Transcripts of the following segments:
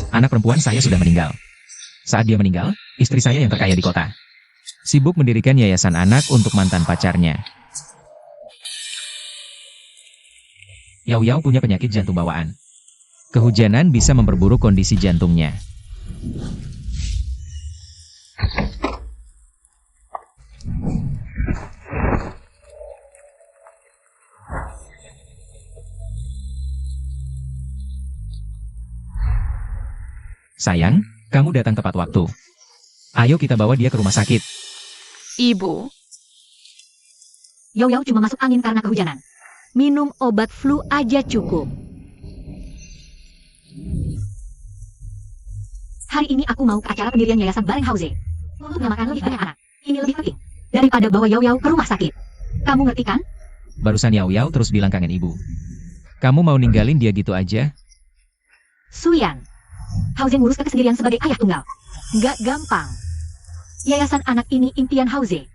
Anak perempuan saya sudah meninggal. Saat dia meninggal, istri saya yang terkaya di kota sibuk mendirikan yayasan anak untuk mantan pacarnya. Yao Yao punya penyakit jantung bawaan. Kehujanan bisa memperburuk kondisi jantungnya. Sayang, kamu datang tepat waktu. Ayo kita bawa dia ke rumah sakit. Ibu, Yao Yao cuma masuk angin karena kehujanan. Minum obat flu aja cukup. Hari ini aku mau ke acara pendirian Yayasan Barenghause untuk menyelamatkan lebih banyak anak. Ini lebih penting daripada bawa Yao Yao ke rumah sakit. Kamu ngerti kan? Barusan Yao Yao terus bilang kangen ibu. Kamu mau ninggalin dia gitu aja? Suyan, Hause ngurus kesendirian sebagai ayah tunggal. Nggak gampang. Yayasan anak ini impian Hause.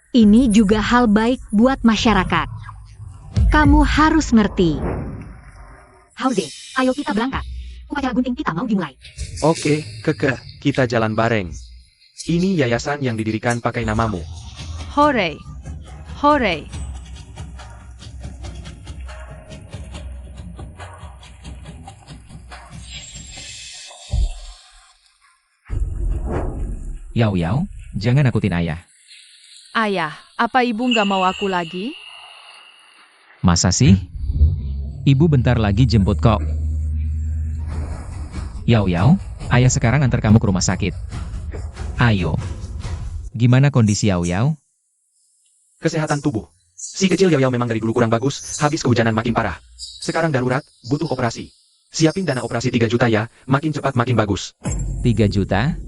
Ini juga hal baik buat masyarakat. Kamu harus ngerti. Hause, ayo kita berangkat. Upacara gunting kita mau dimulai. Oke, Keke, kita jalan bareng. Ini yayasan yang didirikan pakai namamu. hore, hore. Yao Yao, jangan nakutin ayah. Ayah, apa ibu nggak mau aku lagi? Masa sih? Ibu bentar lagi jemput kok. Yao Yao, ayah sekarang antar kamu ke rumah sakit. Ayo. Gimana kondisi Yao Yao? Kesehatan tubuh. Si kecil Yao Yao memang dari dulu kurang bagus, habis kehujanan makin parah. Sekarang darurat, butuh operasi. Siapin dana operasi 3 juta ya, makin cepat makin bagus. 3 juta?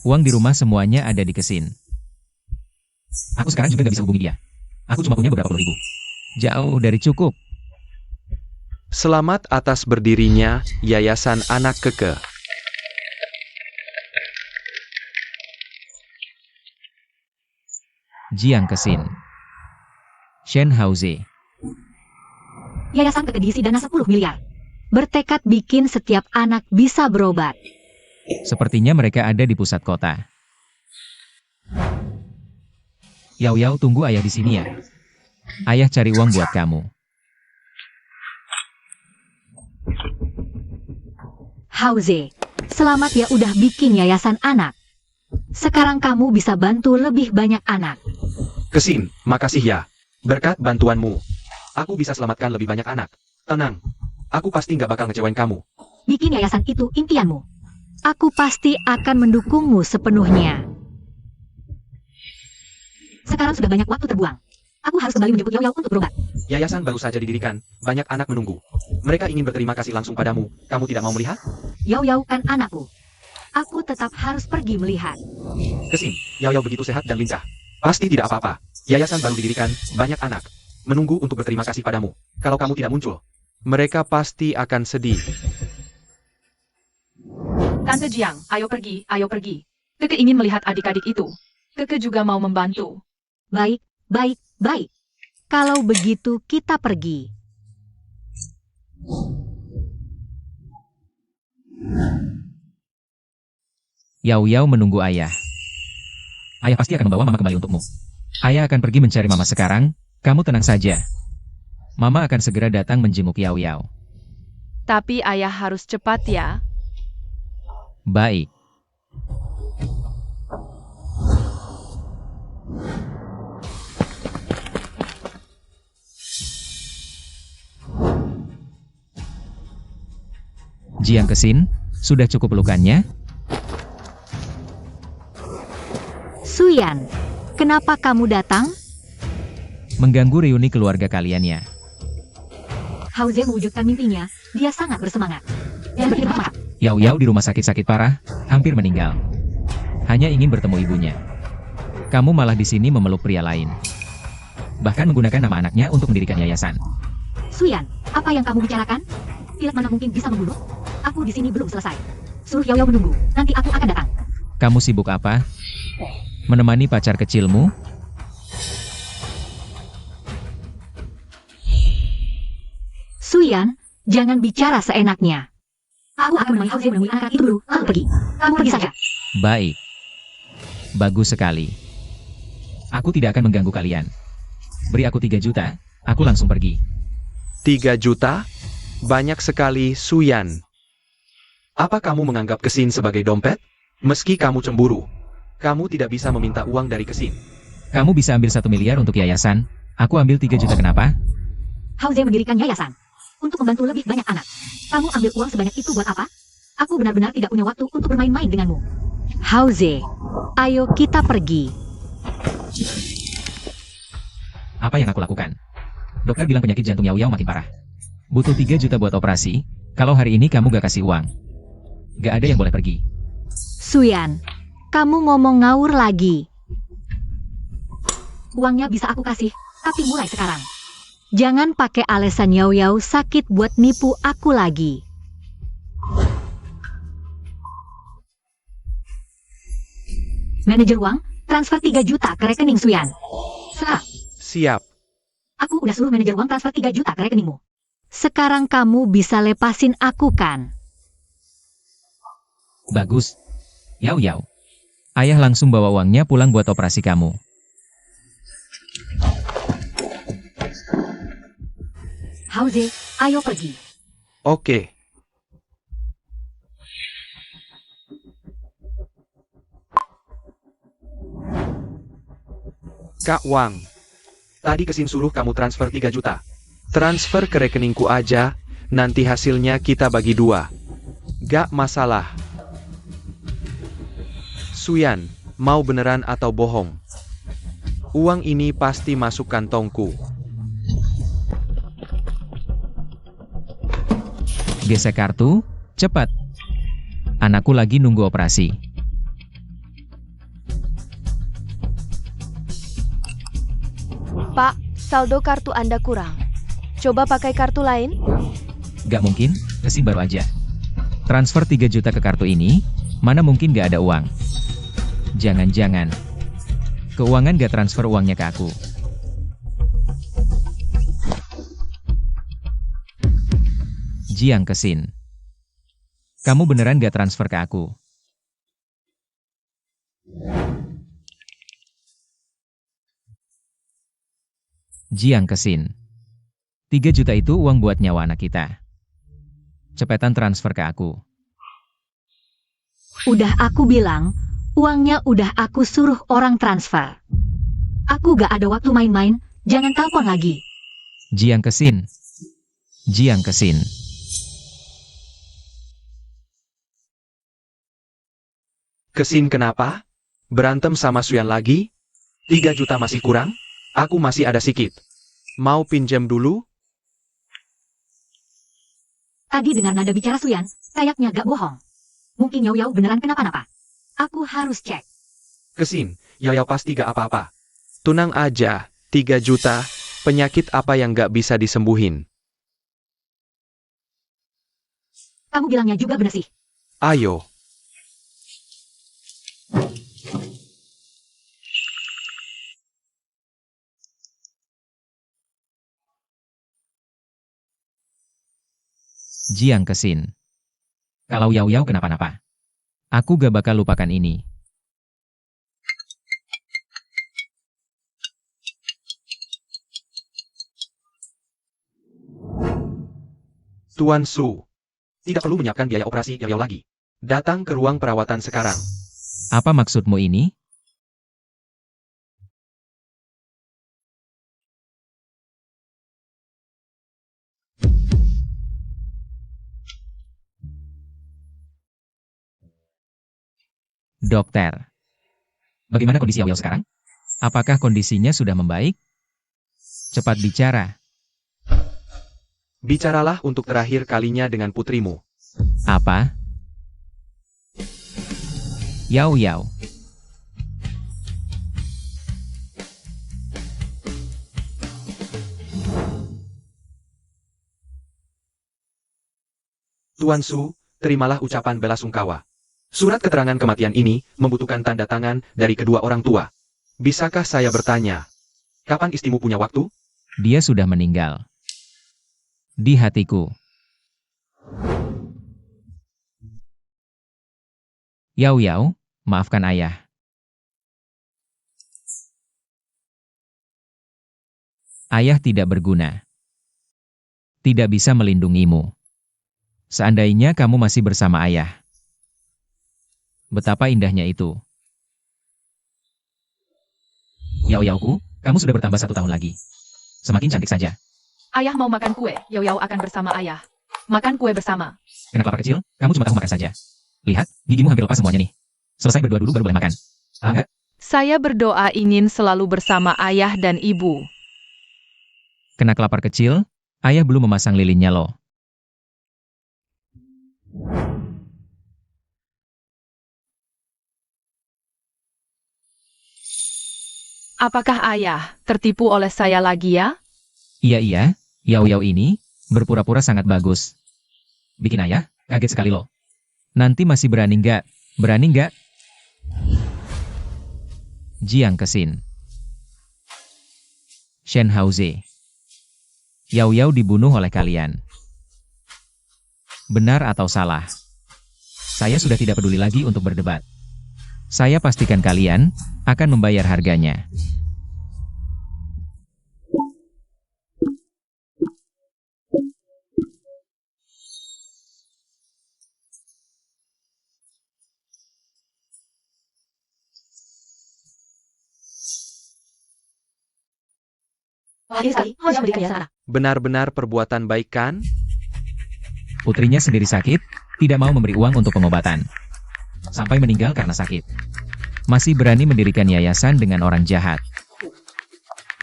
Uang di rumah semuanya ada di Kesin. Aku sekarang juga gak bisa hubungi dia. Aku cuma punya beberapa puluh ribu. Jauh dari cukup. Selamat atas berdirinya Yayasan Anak Keke. Jiang Kesin. Shen Hause. Yayasan Keke diisi dana 10 miliar. Bertekad bikin setiap anak bisa berobat. Sepertinya mereka ada di pusat kota. Yao Yao, tunggu ayah di sini ya. Ayah cari uang buat kamu. Hause, selamat ya udah bikin yayasan anak. Sekarang kamu bisa bantu lebih banyak anak. Kesin, makasih ya. Berkat bantuanmu, aku bisa selamatkan lebih banyak anak. Tenang, aku pasti nggak bakal ngecewain kamu. Bikin yayasan itu impianmu. Aku pasti akan mendukungmu sepenuhnya. Sekarang sudah banyak waktu terbuang. Aku harus kembali menjemput Yao Yao untuk berobat. Yayasan baru saja didirikan, banyak anak menunggu. Mereka ingin berterima kasih langsung padamu. Kamu tidak mau melihat? Yao Yao kan anakku. Aku tetap harus pergi melihat. Kesin, Yao Yao begitu sehat dan lincah. Pasti tidak apa-apa. Yayasan baru didirikan, banyak anak menunggu untuk berterima kasih padamu. Kalau kamu tidak muncul, mereka pasti akan sedih. Tante Jiang, ayo pergi, ayo pergi. Keke ingin melihat adik-adik itu. Keke juga mau membantu. Baik, baik, baik. Kalau begitu kita pergi. Yao Yao menunggu ayah. Ayah pasti akan membawa mama kembali untukmu. Ayah akan pergi mencari mama sekarang, kamu tenang saja. Mama akan segera datang menjenguk Yao Yao. Tapi ayah harus cepat ya. Baik. Jiang Kesin, sudah cukup lukannya? Suyan, kenapa kamu datang? Mengganggu reuni keluarga kalian ya. Hause mewujudkan mimpinya, dia sangat bersemangat. Dan berterima kasih. Yao Yao di rumah sakit parah, hampir meninggal. Hanya ingin bertemu ibunya. Kamu malah di sini memeluk pria lain. Bahkan menggunakan nama anaknya untuk mendirikan yayasan. Suyan, apa yang kamu bicarakan? Pilot mana mungkin bisa membunuh? Aku di sini belum selesai. Suruh Yao Yao menunggu, nanti aku akan datang. Kamu sibuk apa? Menemani pacar kecilmu? Suyan, jangan bicara seenaknya. Aku akan menemani Hauze menemui anak itu dulu, lalu pergi. Kamu pergi saja. Baik. Bagus sekali. Aku tidak akan mengganggu kalian. Beri aku 3 juta, aku langsung pergi. 3 juta? Banyak sekali, Suyan. Apa kamu menganggap Kesin sebagai dompet? Meski kamu cemburu, kamu tidak bisa meminta uang dari Kesin. Kamu bisa ambil 1 miliar untuk yayasan, aku ambil 3 juta kenapa? Hauze mendirikan yayasan untuk membantu lebih banyak anak. Kamu ambil uang sebanyak itu buat apa? Aku benar-benar tidak punya waktu untuk bermain-main denganmu. Hauze, ayo kita pergi. Apa yang aku lakukan? Dokter bilang penyakit jantung Yao Yao makin parah. Butuh 3 juta buat operasi, kalau hari ini kamu gak kasih uang. Gak ada yang boleh pergi. Suyan, kamu ngomong ngawur lagi. Uangnya bisa aku kasih, tapi mulai sekarang. Jangan pakai alasan Yao Yao sakit buat nipu aku lagi. Manajer uang, transfer 3 juta ke rekening Suyan. Sah, Siap. aku udah suruh manajer uang transfer 3 juta ke rekeningmu. Sekarang kamu bisa lepasin aku kan? Bagus. Yao Yao. Ayah langsung bawa uangnya pulang buat operasi kamu. Hauze, ayo pergi. Oke. Kak Wang, tadi Kesin suruh kamu transfer 3 juta. Transfer ke rekeningku aja, nanti hasilnya kita bagi 2. Gak masalah. Suyan, mau beneran atau bohong? Uang ini pasti masuk kantongku. Gesek kartu, cepat. Anakku lagi nunggu operasi. Pak, saldo kartu Anda kurang. Coba pakai kartu lain? Gak mungkin, Kesin baru aja. Transfer 3 juta ke kartu ini, mana mungkin gak ada uang. Jangan-jangan. Keuangan gak transfer uangnya ke aku. Jiang Kesin. Kamu beneran gak transfer ke aku? Jiang Kesin. 3 juta itu uang buat nyawa anak kita. Cepetan transfer ke aku. Udah aku bilang, uangnya udah aku suruh orang transfer. Aku gak ada waktu main-main, jangan telepon lagi. Jiang Kesin. Jiang Kesin. Kesin kenapa? Berantem sama Suyan lagi? 3 juta masih kurang? Aku masih ada sikit. Mau pinjam dulu? Tadi dengar nada bicara Suyan, kayaknya gak bohong. Mungkin Yao Yao beneran kenapa-napa. Aku harus cek. Kesin, Yao Yao pasti gak apa-apa. Tunang aja, 3 juta, penyakit apa yang gak bisa disembuhin? Kamu bilangnya juga bener sih. Ayo. Jiang Kesin. Kalau Yao Yao kenapa-napa, aku gak bakal lupakan ini. Tuan Su. Tidak perlu menyiapkan biaya operasi Yao Yao lagi. Datang ke ruang perawatan sekarang. Apa maksudmu ini? Dokter. Bagaimana kondisi Yao Yao sekarang? Apakah kondisinya sudah membaik? Cepat bicara. Bicaralah untuk terakhir kalinya dengan putrimu. Apa? Yao Yao. Tuan Su, terimalah ucapan bela sungkawa. Surat keterangan kematian ini membutuhkan tanda tangan dari kedua orang tua. Bisakah saya bertanya, kapan istrimu punya waktu? Dia sudah meninggal. di hatiku. Yao Yao, maafkan ayah. Ayah tidak berguna. Tidak bisa melindungimu. Seandainya kamu masih bersama ayah. Betapa indahnya itu. Yao Yaoku, kamu sudah bertambah 1 tahun lagi. Semakin cantik saja. Ayah mau makan kue, Yao Yao akan bersama ayah. Makan kue bersama. Kena kelapa kecil, kamu cuma tahu makan saja. Lihat, gigimu hampir lepas semuanya nih. Selesai berdua dulu baru boleh makan. Enggak? Saya berdoa ingin selalu bersama ayah dan ibu. Kena kelapar kecil, ayah belum memasang lilinnya loh. Apakah ayah tertipu oleh saya lagi ya? Iya, Yao Yao ini berpura-pura sangat bagus. Bikin ayah kaget sekali loh. Nanti masih berani nggak? Berani nggak? Jiang Kesin. Shen Haoze. Yao Yao dibunuh oleh kalian. Benar atau salah? Saya sudah tidak peduli lagi untuk berdebat. Saya pastikan kalian akan membayar harganya. Adil sekali, Hao Zhang memberikan yayasan anak. Benar-benar perbuatan baik kan? Putrinya sendiri sakit, tidak mau memberi uang untuk pengobatan. Sampai meninggal karena sakit. Masih berani mendirikan yayasan dengan orang jahat.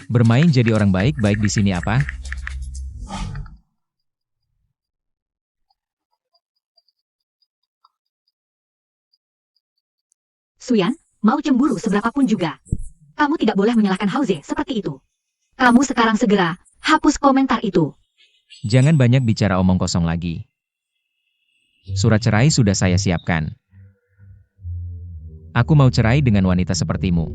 Bermain jadi orang baik-baik di sini apa? Suyan, mau cemburu seberapapun juga. Kamu tidak boleh menyalahkan Haoze seperti itu. Kamu sekarang segera hapus komentar itu. Jangan banyak bicara omong kosong lagi. Surat cerai sudah saya siapkan. Aku mau cerai dengan wanita sepertimu.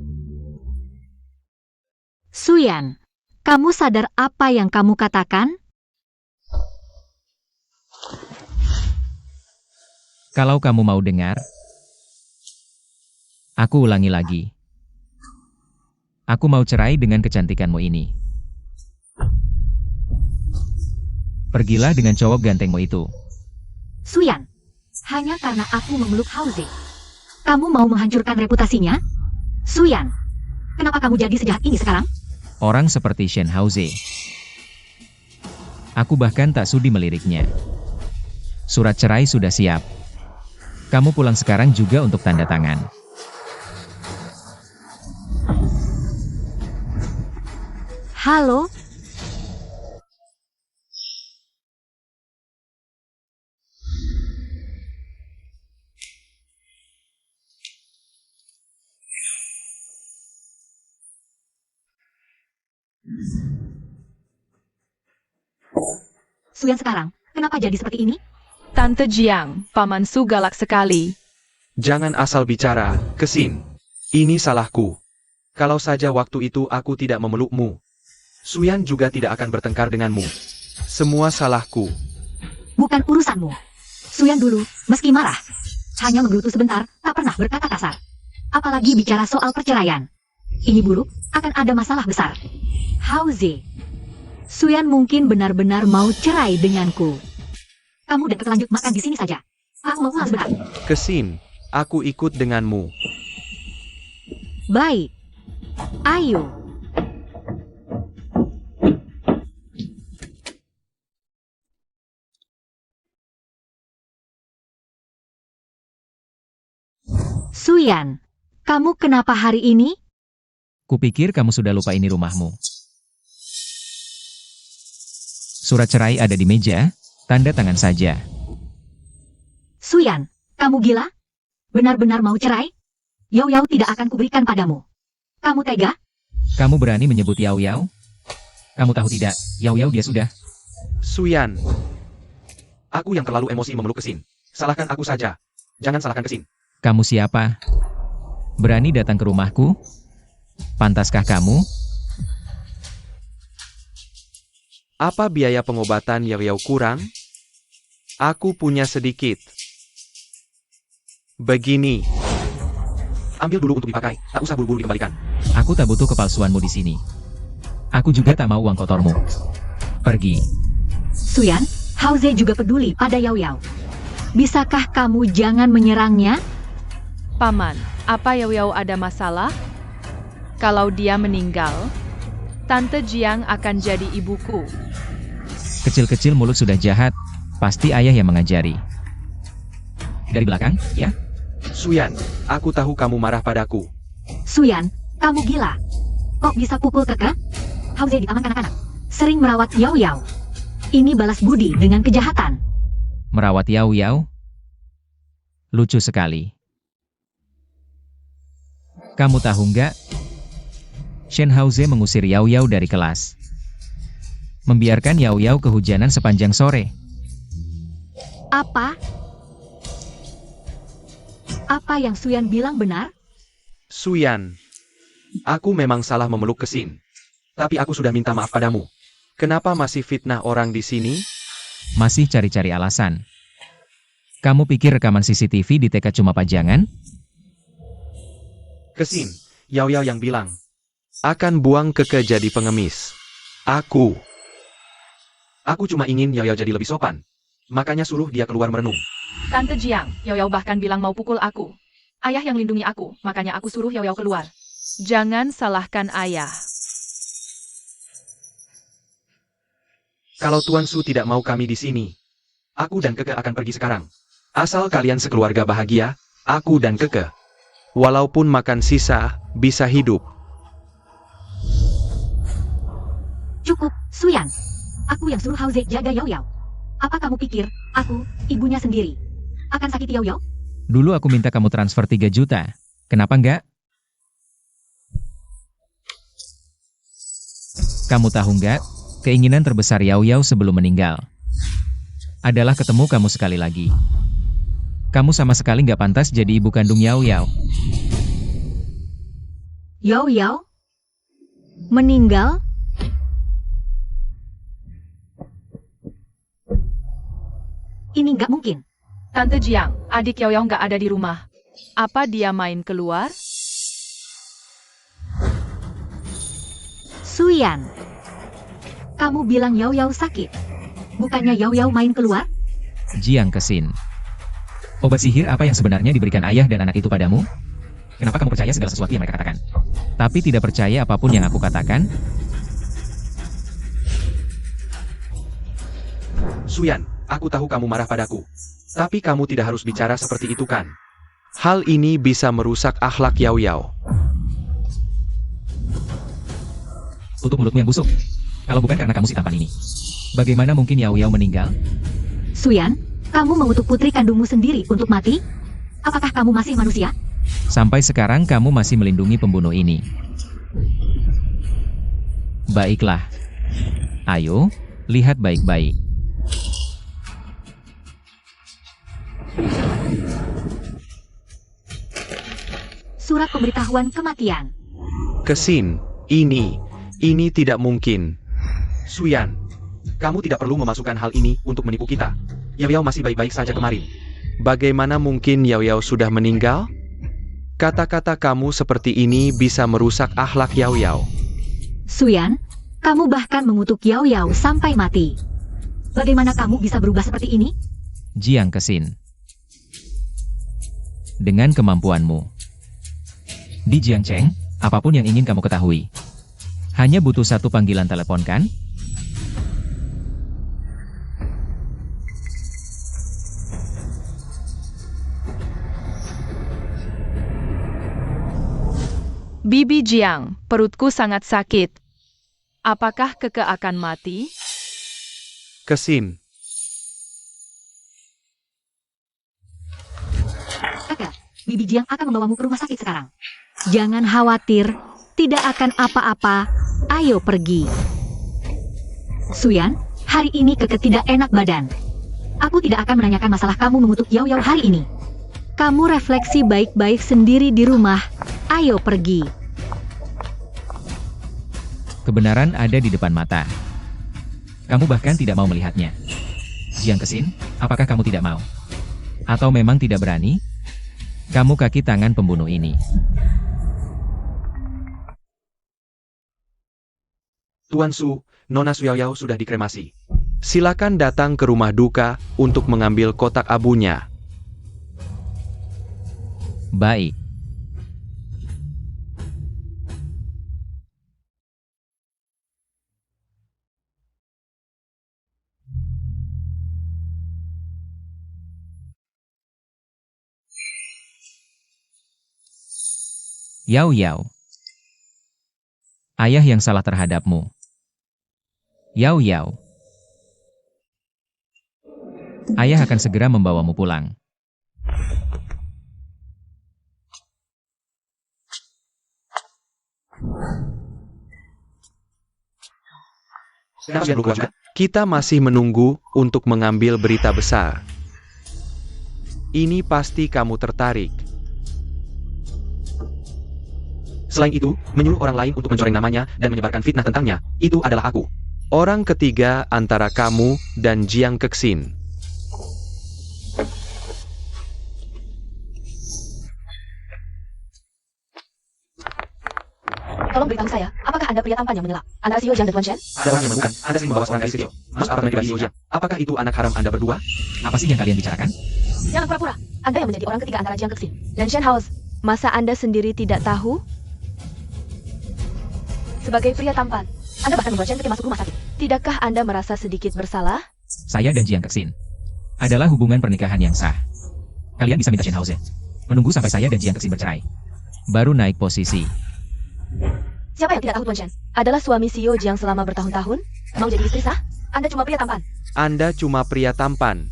Suyan, kamu sadar apa yang kamu katakan? Kalau kamu mau dengar, aku ulangi lagi. Aku mau cerai dengan kecantikanmu ini. Pergilah dengan cowok gantengmu itu. Suyan, hanya karena aku memeluk Haoze. Kamu mau menghancurkan reputasinya? Suyan, kenapa kamu jadi sejahat ini sekarang? Orang seperti Shen Haoze. Aku bahkan tak sudi meliriknya. Surat cerai sudah siap. Kamu pulang sekarang juga untuk tanda tangan. Halo? Suyan sekarang, kenapa jadi seperti ini? Tante Jiang, Paman Su galak sekali. Jangan asal bicara, Kesin. Ini salahku. Kalau saja waktu itu aku tidak memelukmu, Suyan juga tidak akan bertengkar denganmu. Semua salahku. Bukan urusanmu. Suyan dulu, meski marah, hanya menggerutu sebentar, tak pernah berkata kasar. Apalagi bicara soal perceraian. Ini buruk, akan ada masalah besar. Haoze, Suyan mungkin benar-benar mau cerai denganku. Kamu dan lanjut makan di sini saja. Aku mau pulang sebentar. Kesin, aku ikut denganmu. Baik. Ayo. Suyan, kamu kenapa hari ini? Kupikir kamu sudah lupa ini rumahmu. Surat cerai ada di meja, tanda tangan saja. Suyan, kamu gila? Benar-benar mau cerai? Yao Yao tidak akan kuberikan padamu. Kamu tega? Kamu berani menyebut Yao Yao? Kamu tahu tidak, Yao Yao dia sudah. Suyan. Aku yang terlalu emosi memeluk Kesin. Salahkan aku saja. Jangan salahkan Kesin. Kamu siapa? Berani datang ke rumahku? Pantaskah kamu? Apa biaya pengobatan Yao Yao kurang? Aku punya sedikit. Begini. Ambil dulu untuk dipakai, tak usah buru-buru dikembalikan. Aku tak butuh kepalsuanmu di sini. Aku juga tak mau uang kotormu. Pergi. Suyan, Hao Ze juga peduli pada Yao Yao. Bisakah kamu jangan menyerangnya? Paman, apa Yao Yao ada masalah? Kalau dia meninggal, Tante Jiang akan jadi ibuku. Kecil-kecil mulut sudah jahat. Pasti ayah yang mengajari. Dari belakang, ya? Suyan, aku tahu kamu marah padaku. Suyan, kamu gila. Kok bisa pukul Keke? Hao Ze di taman kanak-kanak. Sering merawat Yao Yao. Ini balas budi dengan kejahatan. Merawat Yao Yao? Lucu sekali. Kamu tahu nggak? Shen Hao Ze mengusir Yao Yao dari kelas. Membiarkan Yao Yao kehujanan sepanjang sore. Apa? Apa yang Suyan bilang benar? Suyan, aku memang salah memeluk Kesin. Tapi aku sudah minta maaf padamu. Kenapa masih fitnah orang di sini? Masih cari-cari alasan. Kamu pikir rekaman CCTV di TK cuma pajangan? Kesin, Yao Yao yang bilang. Akan buang Keke jadi pengemis. Aku cuma ingin Yao Yao jadi lebih sopan. Makanya suruh dia keluar merenung. Tante Jiang, Yao Yao bahkan bilang mau pukul aku. Ayah yang lindungi aku, makanya aku suruh Yao Yao keluar. Jangan salahkan ayah. Kalau Tuan Su tidak mau kami di sini, aku dan Keke akan pergi sekarang. Asal kalian sekeluarga bahagia, aku dan Keke. Walaupun makan sisa, bisa hidup. Cukup, Suyan. Aku yang suruh Hao Ze jaga Yao Yao. Apa kamu pikir, aku, ibunya sendiri, akan sakiti Yao Yao? Dulu aku minta kamu transfer 3 juta. Kenapa enggak? Kamu tahu enggak? Keinginan terbesar Yao Yao sebelum meninggal adalah ketemu kamu sekali lagi. Kamu sama sekali nggak pantas jadi ibu kandung Yao Yao. Yao Yao? Meninggal? Ini nggak mungkin. Tante Jiang, adik Yao Yao nggak ada di rumah. Apa dia main keluar? Suyan, kamu bilang Yao Yao sakit. Bukannya Yao Yao main keluar? Jiang Kesin. Obat sihir apa yang sebenarnya diberikan ayah dan anak itu padamu? Kenapa kamu percaya segala sesuatu yang mereka katakan? Tapi tidak percaya apapun yang aku katakan? Suyan, aku tahu kamu marah padaku. Tapi kamu tidak harus bicara seperti itu kan? Hal ini bisa merusak akhlak Yao Yao. Tutup mulutmu yang busuk. Kalau bukan karena kamu si tampan ini, bagaimana mungkin Yao Yao meninggal? Suyan, kamu mengutuk putri kandungmu sendiri untuk mati? Apakah kamu masih manusia? Sampai sekarang kamu masih melindungi pembunuh ini. Baiklah. Ayo, lihat baik-baik. Surat pemberitahuan kematian. Kesin, ini tidak mungkin. Suyan, kamu tidak perlu memasukkan hal ini untuk menipu kita. Yao Yao masih baik-baik saja kemarin. Bagaimana mungkin Yao Yao sudah meninggal? Kata-kata kamu seperti ini bisa merusak akhlak Yao Yao. Suyan, kamu bahkan mengutuk Yao Yao sampai mati. Bagaimana kamu bisa berubah seperti ini? Jiang Kesin. Dengan kemampuanmu. Di Jiangcheng, apapun yang ingin kamu ketahui. Hanya butuh satu panggilan telepon kan? Bibi Jiang, perutku sangat sakit. Apakah Keke akan mati? Kesin, Kakak, Bibi Jiang akan membawamu ke rumah sakit sekarang. Jangan khawatir, tidak akan apa-apa. Ayo pergi. Suyan, hari ini Keke tidak enak badan. Aku tidak akan menanyakan masalah kamu mengutuk Yao Yao hari ini. Kamu refleksi baik-baik sendiri di rumah. Ayo pergi. Kebenaran ada di depan mata. Kamu bahkan tidak mau melihatnya. Jiang Kesin, apakah kamu tidak mau? Atau memang tidak berani? Kamu kaki tangan pembunuh ini. Tuan Su, Nona Xiaoyao sudah dikremasi. Silakan datang ke rumah duka untuk mengambil kotak abunya. Baik. Yao Yao. Ayah yang salah terhadapmu. Yao Yao. Ayah akan segera membawamu pulang. Kita masih menunggu untuk mengambil berita besar. Ini pasti kamu tertarik. Selain itu, menyuruh orang lain untuk mencoreng namanya dan menyebarkan fitnah tentangnya, itu adalah aku. Orang ketiga antara kamu dan Jiang Kexin. Tolong beritahu saya, apakah Anda pria tampan yang menyelak? Anda Xiao Jiang dan Tuan Shen? Ada orang yang menemukan Anda sering membawa seorang gadis kecil masuk apartemen pribadi Xiao Jiang. Apakah itu anak haram Anda berdua? Apa sih yang kalian bicarakan? Jangan pura-pura. Anda yang menjadi orang ketiga antara Jiang Kexin dan Shen House. Masa Anda sendiri tidak tahu? Sebagai pria tampan, Anda bahkan membuat Shen Kexin masuk rumah sakit. Tidakkah Anda merasa sedikit bersalah? Saya dan Jiang Kexin adalah hubungan pernikahan yang sah. Kalian bisa minta Shenhausen menunggu sampai saya dan Jiang Kexin bercerai, baru naik posisi. Siapa yang tidak tahu Tuan Shen? Adalah suami Xiao Jiang selama bertahun-tahun? Mau jadi istri sah? Anda cuma pria tampan. Anda cuma pria tampan.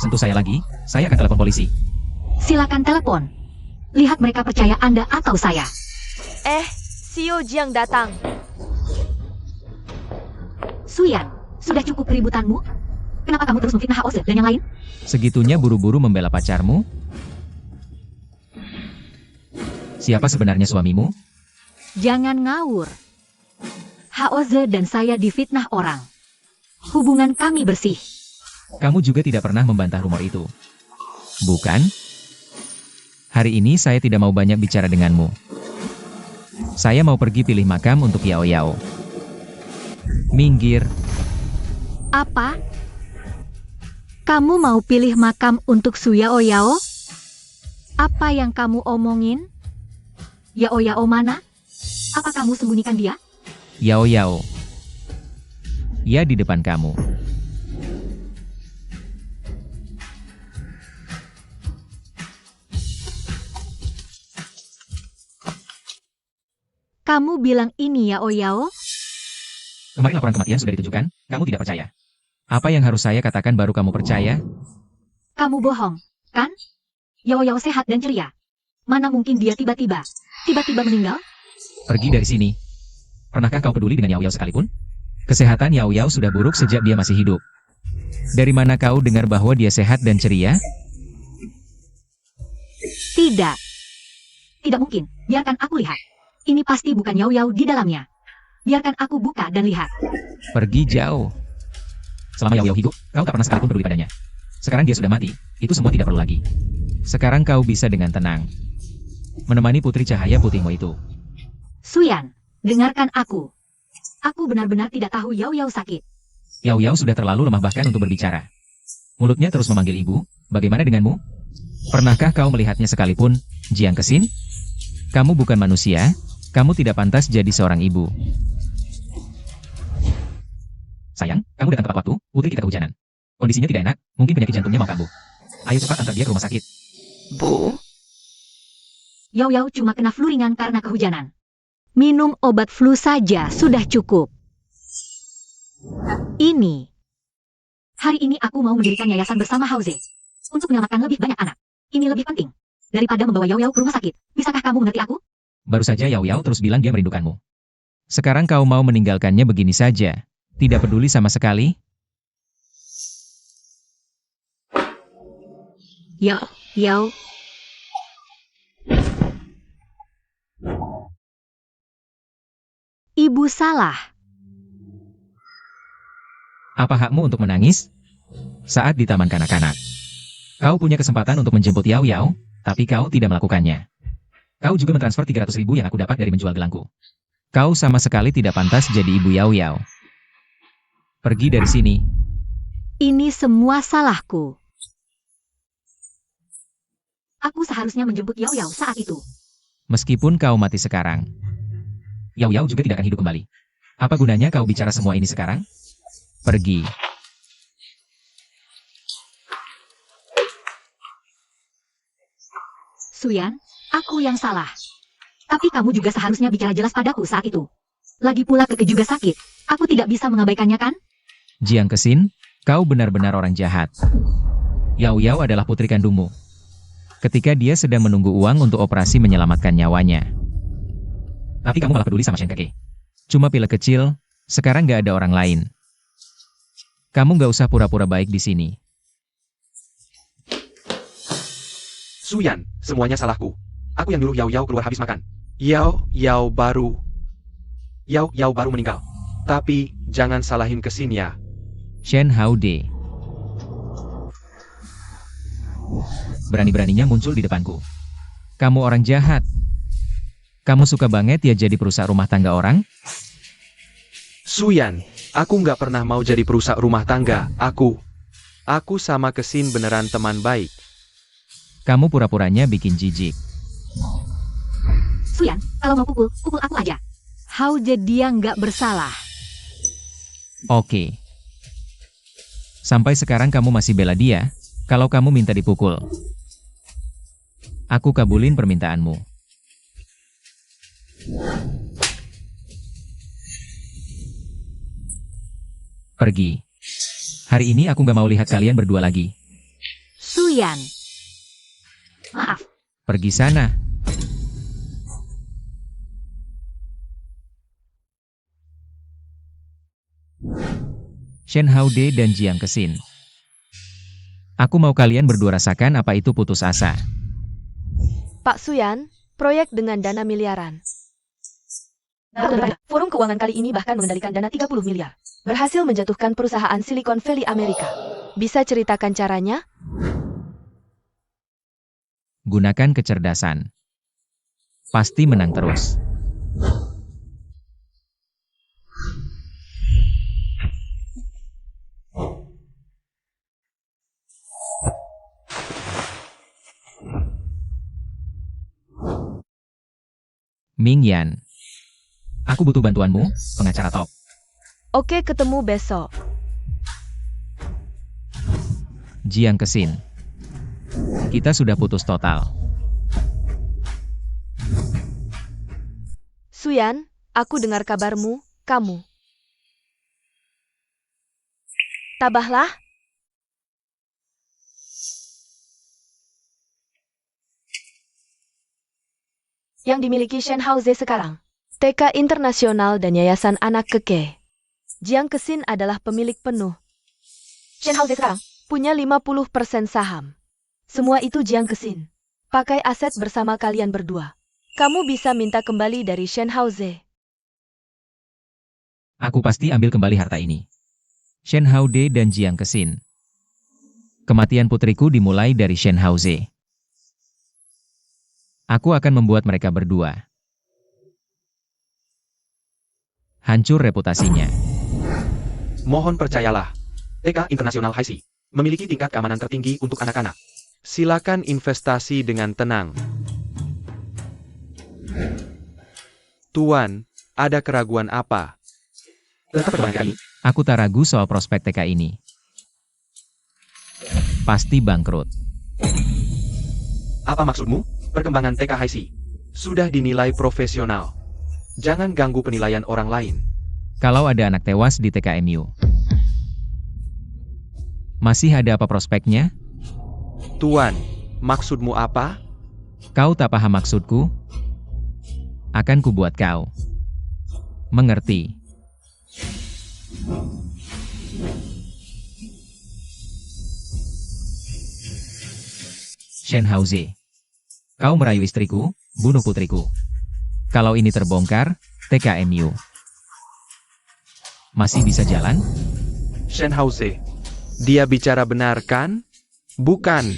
Sentuh saya lagi, saya akan telepon polisi. Silakan telepon. Lihat mereka percaya Anda atau saya. Xiao Jiang datang. Suyan, sudah cukup keributanmu? Kenapa kamu terus memfitnah Haoze dan yang lain? Segitunya buru-buru membela pacarmu? Siapa sebenarnya suamimu? Jangan ngawur. Haoze dan saya difitnah orang. Hubungan kami bersih. Kamu juga tidak pernah membantah rumor itu, bukan? Hari ini saya tidak mau banyak bicara denganmu. Saya mau pergi pilih makam untuk Yao Yao. Minggir. Apa? Kamu mau pilih makam untuk Su Yao Yao? Apa yang kamu omongin? Yao Yao mana? Apa kamu sembunyikan dia? Yao Yao. Ya di depan kamu. Kamu bilang ini Yao Yao? Kemarin laporan kematian sudah ditunjukkan, kamu tidak percaya. Apa yang harus saya katakan baru kamu percaya? Kamu bohong, kan? Yao Yao sehat dan ceria. Mana mungkin dia tiba-tiba meninggal? Pergi dari sini. Pernahkah kau peduli dengan Yao Yao sekalipun? Kesehatan Yao Yao sudah buruk sejak dia masih hidup. Dari mana kau dengar bahwa dia sehat dan ceria? Tidak. Tidak mungkin. Biarkan aku lihat. Ini pasti bukan Yao Yao di dalamnya. Biarkan aku buka dan lihat. Pergi jauh. Selama Yao Yao hidup, kau tak pernah sekalipun peduli padanya. Sekarang dia sudah mati, itu semua tidak perlu lagi. Sekarang kau bisa dengan tenang menemani putri cahaya putihmu itu. Suyan, dengarkan aku. Aku benar-benar tidak tahu Yao Yao sakit. Yao Yao sudah terlalu lemah bahkan untuk berbicara. Mulutnya terus memanggil ibu, bagaimana denganmu? Pernahkah kau melihatnya sekalipun, Jiang Kexin? Kamu bukan manusia, kamu tidak pantas jadi seorang ibu. Sayang, kamu datang tepat waktu, putri kita kehujanan. Kondisinya tidak enak, mungkin penyakit jantungnya mau kambuh. Ayo cepat antar dia ke rumah sakit. Bu, Yao Yao cuma kena flu ringan karena kehujanan. Minum obat flu saja sudah cukup. Ini. Hari ini aku mau mendirikan yayasan bersama Haoze. Untuk menyelamatkan lebih banyak anak. Ini lebih penting. Daripada membawa Yao Yao ke rumah sakit. Bisakah kamu mengerti aku? Baru saja Yao Yao terus bilang dia merindukanmu. Sekarang kau mau meninggalkannya begini saja. Tidak peduli sama sekali? Yao. Ibu salah. Apa hakmu untuk menangis? Saat di taman kanak-kanak, kau punya kesempatan untuk menjemput Yao Yao, tapi kau tidak melakukannya. Kau juga mentransfer 300.000 yang aku dapat dari menjual gelangku. Kau sama sekali tidak pantas jadi ibu Yao Yao. Pergi dari sini. Ini semua salahku. Aku seharusnya menjemput Yao Yao saat itu. Meskipun kau mati sekarang, Yao Yao juga tidak akan hidup kembali. Apa gunanya kau bicara semua ini sekarang? Pergi. Suyan, aku yang salah. Tapi kamu juga seharusnya bicara jelas padaku saat itu. Lagi pula Keke juga sakit. Aku tidak bisa mengabaikannya kan? Jiang Kesin, kau benar-benar orang jahat. Yao Yao adalah putri kandungmu. Ketika dia sedang menunggu uang untuk operasi menyelamatkan nyawanya. Tapi kamu malah peduli sama Shen Keke. Cuma pilek kecil, sekarang gak ada orang lain. Kamu gak usah pura-pura baik di sini. Suyan, semuanya salahku. Aku yang nyuruh Yao Yao keluar habis makan. Yao Yao baru meninggal. Tapi, jangan salahin Kesin ya. Shen Haude. Berani-beraninya muncul di depanku. Kamu orang jahat. Kamu suka banget ya jadi perusak rumah tangga orang? Suyan, aku nggak pernah mau jadi perusak rumah tangga. Aku sama Kesin beneran teman baik. Kamu pura-puranya bikin jijik. Suyan, kalau mau pukul aku aja. Hauze dia nggak bersalah. Oke. Sampai sekarang kamu masih bela dia, kalau kamu minta dipukul. Aku kabulin permintaanmu. Pergi. Hari ini aku gak mau lihat kalian berdua lagi. Suyan. Maaf. Pergi sana. Shen Haude dan Jiang Kesin. Aku mau kalian berdua rasakan apa itu putus asa. Pak Suyan, proyek dengan dana miliaran. Betul, forum keuangan kali ini bahkan mengendalikan dana 30 miliar. Berhasil menjatuhkan perusahaan Silicon Valley Amerika. Bisa ceritakan caranya? Gunakan kecerdasan. Pasti menang terus. Ming Yan. Aku butuh bantuanmu, pengacara top. Oke, ketemu besok. Jiang Kesin. Kita sudah putus total. Suyan, aku dengar kabarmu, kamu. Tabahlah. Yang dimiliki Shen Hauze sekarang. TK Internasional dan Yayasan Anak Keke. Jiang Kesin adalah pemilik penuh. Shen Hauze sekarang. Punya 50% saham. Semua itu Jiang Kesin. Pakai aset bersama kalian berdua. Kamu bisa minta kembali dari Shen Hauze. Aku pasti ambil kembali harta ini. Shen Haude dan Jiang Kesin. Kematian putriku dimulai dari Shen Hauze. Aku akan membuat mereka berdua hancur reputasinya. Mohon percayalah, TK Internasional HiC memiliki tingkat keamanan tertinggi untuk anak-anak. Silakan investasi dengan tenang. Tuan, ada keraguan apa? Tetap perkembangan ini. Aku tak ragu soal prospek TK ini. Pasti bangkrut. Apa maksudmu? Perkembangan TK HiC sudah dinilai profesional. Jangan ganggu penilaian orang lain. Kalau ada anak tewas di TKMU, masih ada apa prospeknya? Tuan, maksudmu apa? Kau tak paham maksudku? Akan kubuat kau mengerti. Shen Hauze. Kau merayu istriku, bunuh putriku. Kalau ini terbongkar, TKMU masih bisa jalan? Shenhauze. Dia bicara benar kan? Bukan.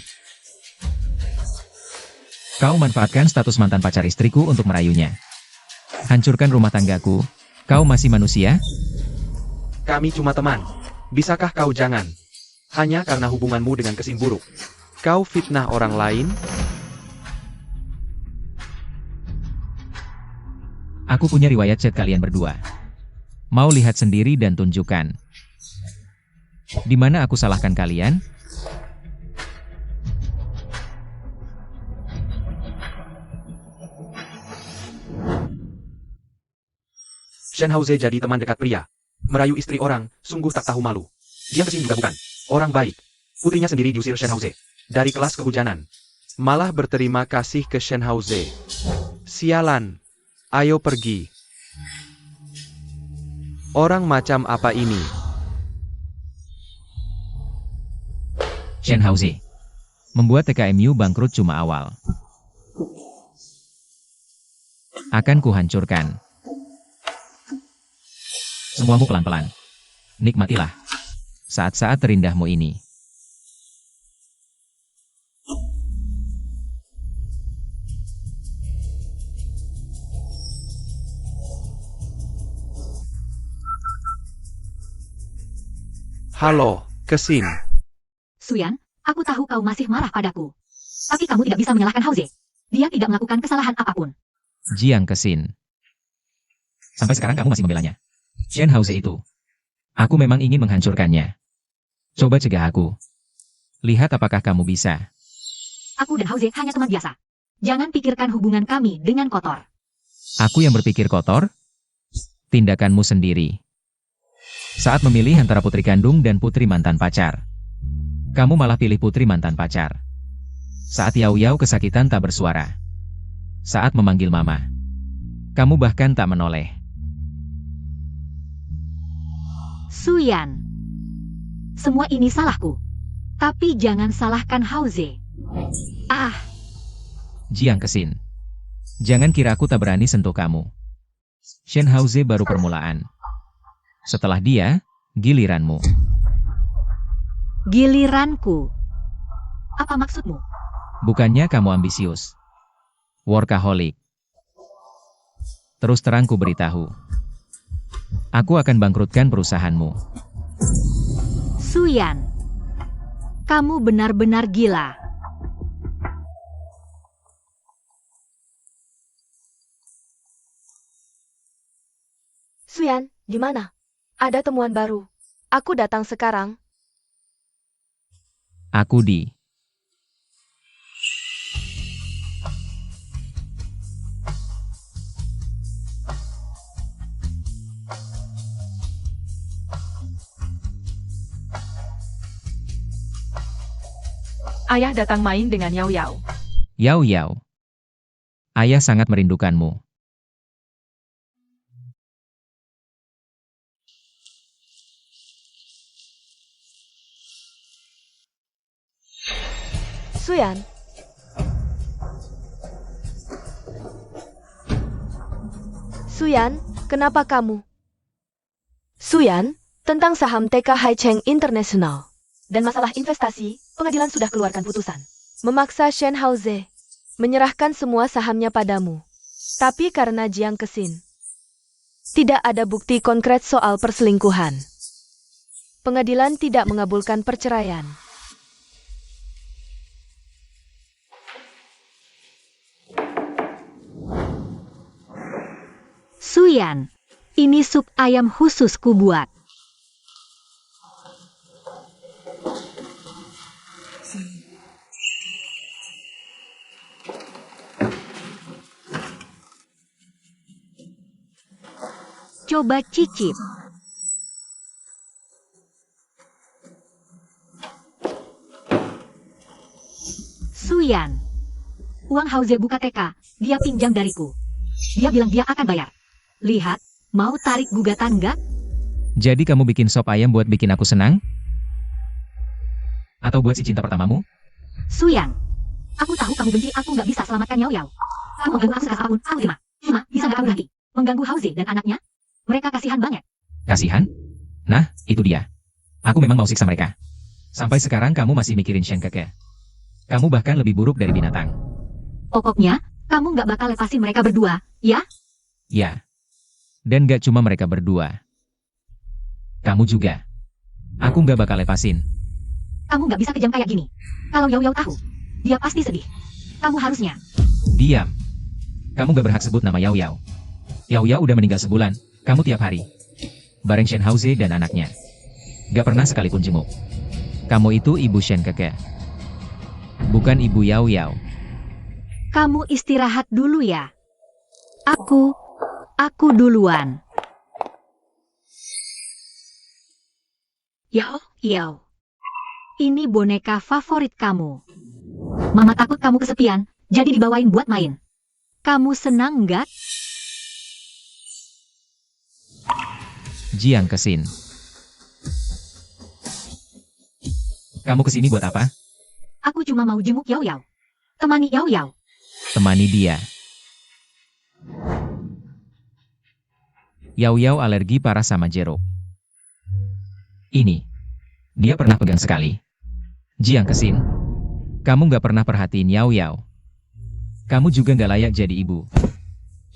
Kau manfaatkan status mantan pacar istriku untuk merayunya. Hancurkan rumah tanggaku. Kau masih manusia? Kami cuma teman. Bisakah kau jangan? Hanya karena hubunganmu dengan Kesin buruk. Kau fitnah orang lain? Aku punya riwayat chat kalian berdua. Mau lihat sendiri dan tunjukkan. Di mana aku salahkan kalian? Shenhauze jadi teman dekat pria. Merayu istri orang, sungguh tak tahu malu. Dia Kesin juga bukan orang baik. Putrinya sendiri diusir Shenhauze dari kelas kehujanan. Malah berterima kasih ke Shenhauze. Sialan. Ayo pergi. Orang macam apa ini? Shenhauze. Membuat TKMU bangkrut cuma awal. Akan kuhancurkan. Semuamu pelan-pelan. Nikmatilah saat-saat terindahmu ini. Halo, Kesin. Suyan, aku tahu kau masih marah padaku. Tapi kamu tidak bisa menyalahkan Hauze. Dia tidak melakukan kesalahan apapun. Jiang Kesin. Sampai sekarang kamu masih membelanya. Shenhauze itu. Aku memang ingin menghancurkannya. Coba cegah aku. Lihat apakah kamu bisa. Aku dan Hauze hanya teman biasa. Jangan pikirkan hubungan kami dengan kotor. Aku yang berpikir kotor? Tindakanmu sendiri. Saat memilih antara putri kandung dan putri mantan pacar. Kamu malah pilih putri mantan pacar. Saat Yao Yao kesakitan tak bersuara. Saat memanggil mama. Kamu bahkan tak menoleh. Suyan. Semua ini salahku. Tapi jangan salahkan Hauze. Ah, Jiang Kesin. Jangan kira aku tak berani sentuh kamu. Shenhauze baru permulaan. Setelah dia, giliranmu. giliranku. Apa maksudmu? Bukannya kamu ambisius. Workaholic. Terus terang ku beritahu. Aku akan bangkrutkan perusahaanmu. Suyan. Kamu benar-benar gila. Suyan, di mana? Ada temuan baru. Aku datang sekarang. Aku di. Ayah datang main dengan Yao Yao. Yao Yao. Ayah sangat merindukanmu. Suyan. Suyan, kenapa kamu? Suyan, tentang saham TK Haicheng International. Dan masalah investasi, pengadilan sudah keluarkan putusan. Memaksa Shenhauze menyerahkan semua sahamnya padamu. Tapi karena Jiang Kesin, tidak ada bukti konkret soal perselingkuhan. Pengadilan tidak mengabulkan perceraian. Suyan. Ini sup ayam khusus ku buat. Coba cicip. Suyan. Uang Hauze buka TK, dia pinjam dariku. Dia bilang dia akan bayar. Lihat, mau tarik gugatan nggak? Jadi kamu bikin sop ayam buat bikin aku senang? Atau buat si cinta pertamamu? Suyan. Aku tahu kamu benci aku nggak bisa selamatkan Yao Yao. Kamu mengganggu aku sekeras apapun, aku terima. Cuma, bisa nggak kamu berhenti? Mengganggu Hauze dan anaknya? Mereka kasihan banget. Kasihan? Nah, itu dia. Aku memang mau siksa mereka. Sampai sekarang kamu masih mikirin Shen Keke. Kamu bahkan lebih buruk dari binatang. Pokoknya, kamu nggak bakal lepasin mereka berdua, ya? Ya. Dan gak cuma mereka berdua. Kamu juga. Aku gak bakal lepasin. Kamu nggak bisa kejam kayak gini. Kalau Yao Yao tahu, dia pasti sedih. Kamu harusnya. Diam. Kamu gak berhak sebut nama Yao Yao. Yao Yao udah meninggal sebulan. Kamu tiap hari bareng Shen Haoze dan anaknya. Gak pernah sekalipun jenguk. Kamu itu ibu Shen Keke. Bukan ibu Yao Yao. Kamu istirahat dulu ya. Aku duluan. Yao, Yao. Ini boneka favorit kamu. Mama takut kamu kesepian, jadi dibawain buat main. Kamu senang nggak? Jiang Kesin. Kamu kesini buat apa? Aku cuma mau jenguk Yao Yao. Temani Yao Yao. Temani dia. Yao Yao alergi parah sama jeruk. Ini. Dia pernah pegang sekali. Jiang Kesin. Kamu gak pernah perhatiin Yao Yao. Kamu juga gak layak jadi ibu.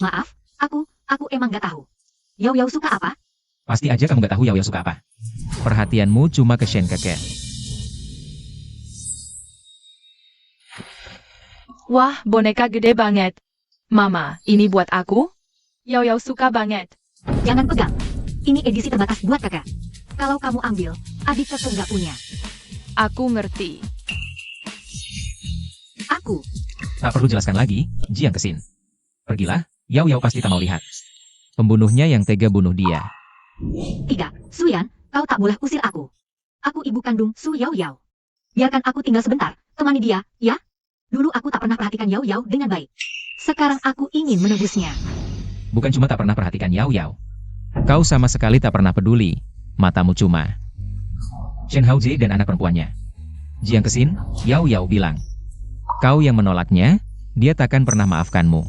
Maaf, aku emang nggak tahu. Yao Yao suka apa? Pasti aja kamu gak tahu Yao Yao suka apa. Perhatianmu cuma ke Shen Keke. Wah, boneka gede banget. Mama, ini buat aku? Yao Yao suka banget. Jangan pegang. Ini edisi terbatas buat kakak. Kalau kamu ambil, adik kakak nggak punya. Aku ngerti. Aku. Tak perlu jelaskan lagi, Jiang Kesin. Pergilah, Yao Yao pasti tak mau lihat. Pembunuhnya yang tega bunuh dia. Tidak, Suyan, kau tak boleh usir aku. Aku ibu kandung Su Yao Yao. Biarkan aku tinggal sebentar, temani dia, ya? Dulu aku tak pernah perhatikan Yao Yao dengan baik. Sekarang aku ingin menebusnya. Bukan cuma tak pernah perhatikan Yao Yao. Kau sama sekali tak pernah peduli. Matamu cuma Shen Haoze dan anak perempuannya. Jiang Kesin, Yao Yao bilang. Kau yang menolaknya, dia takkan pernah maafkanmu.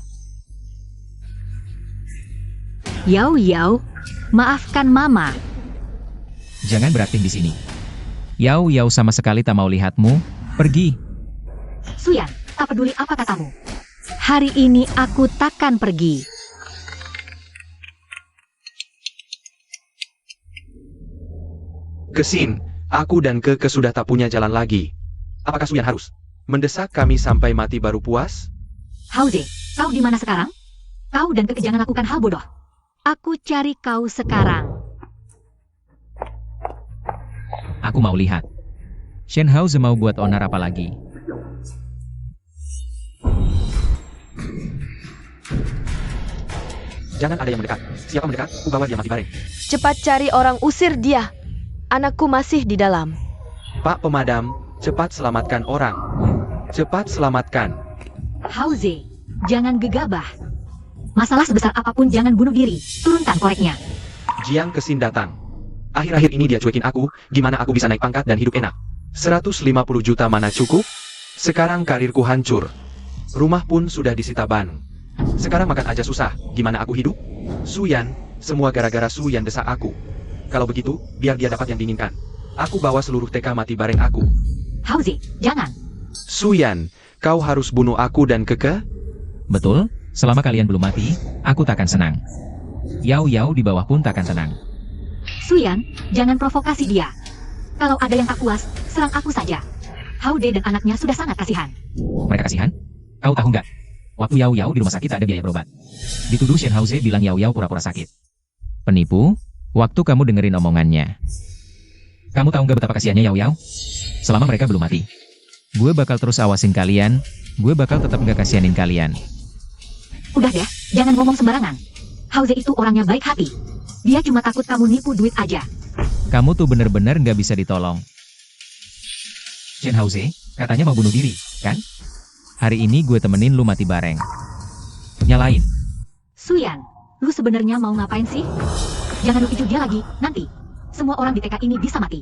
Yao Yao, maafkan Mama. Jangan berakting di sini. Yao Yao sama sekali tak mau lihatmu. Pergi. Suyan, tak peduli apa katamu. Hari ini aku takkan pergi. Kesin, aku dan Keke sudah tak punya jalan lagi. Apakah Suyan harus mendesak kami sampai mati baru puas? Haoze, kau di mana sekarang? Kau dan Keke jangan lakukan hal bodoh. Aku cari kau sekarang. Aku mau lihat. Shen Haoze mau buat onar apa lagi? Jangan ada yang mendekat. Siapa mendekat, ku bawa dia mati bareng. Cepat cari orang, usir dia. Anakku masih di dalam. Pak Pemadam, cepat selamatkan orang. Cepat selamatkan. Haoze, jangan gegabah. Masalah sebesar apapun jangan bunuh diri. Turunkan koreknya. Jiang Kesin datang. Akhir-akhir ini dia cuekin aku, gimana aku bisa naik pangkat dan hidup enak. 150 juta mana cukup? Sekarang karirku hancur. Rumah pun sudah disita ban. Sekarang makan aja susah, gimana aku hidup? Suyan, semua gara-gara Suyan desak aku. Kalau begitu, biar dia dapat yang diinginkan. Aku bawa seluruh TK mati bareng aku. Haoze, jangan. Suyan, kau harus bunuh aku dan Keke? Betul, selama kalian belum mati, aku takkan senang. Yao Yao di bawah pun takkan tenang. Suyan, jangan provokasi dia. Kalau ada yang tak puas, serang aku saja. Haoze dan anaknya sudah sangat kasihan. Mereka kasihan? Kau tahu nggak? Waktu Yao Yao di rumah sakit ada biaya berobat. Dituduh Shen Haoze bilang Yao Yao pura-pura sakit. Penipu? Waktu kamu dengerin omongannya. Kamu tahu nggak betapa kasihannya Yao Yao? Selama mereka belum mati. Gue bakal terus awasin kalian, gue bakal tetap nggak kasihanin kalian. Udah deh, jangan ngomong sembarangan. Haoze itu orangnya baik hati. Dia cuma takut kamu nipu duit aja. Kamu tuh bener-bener nggak bisa ditolong. Shen Haoze, katanya mau bunuh diri, kan? Hari ini gue temenin lu mati bareng. Nyalain. Suyan, lu sebenarnya mau ngapain sih? Jangan lu picu dia lagi, nanti. Semua orang di TK ini bisa mati.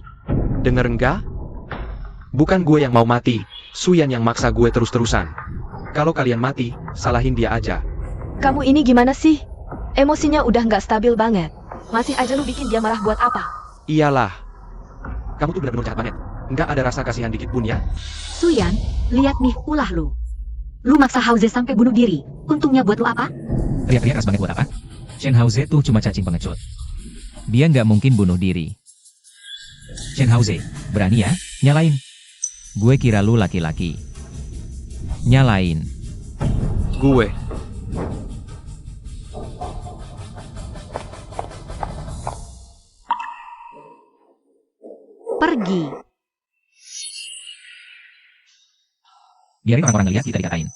Denger enggak? Bukan gue yang mau mati, Suyan yang maksa gue terus-terusan. Kalau kalian mati, salahin dia aja. Kamu ini gimana sih? Emosinya udah nggak stabil banget. Masih aja lu bikin dia marah buat apa? Iyalah. Kamu tuh benar-benar jahat banget. Nggak ada rasa kasihan dikit pun ya. Suyan, lihat nih ulah lu. Lu maksa Hauze sampai bunuh diri. Untungnya buat lu apa? Teriak-teriak keras banget buat apa? Shen Hauze tuh cuma cacing pengecut. Dia nggak mungkin bunuh diri. Shen Hauze, berani ya? Nyalain. Gue kira lu laki-laki. Nyalain. Gue. Pergi. Biarin orang-orang ngeliat kita dikatain.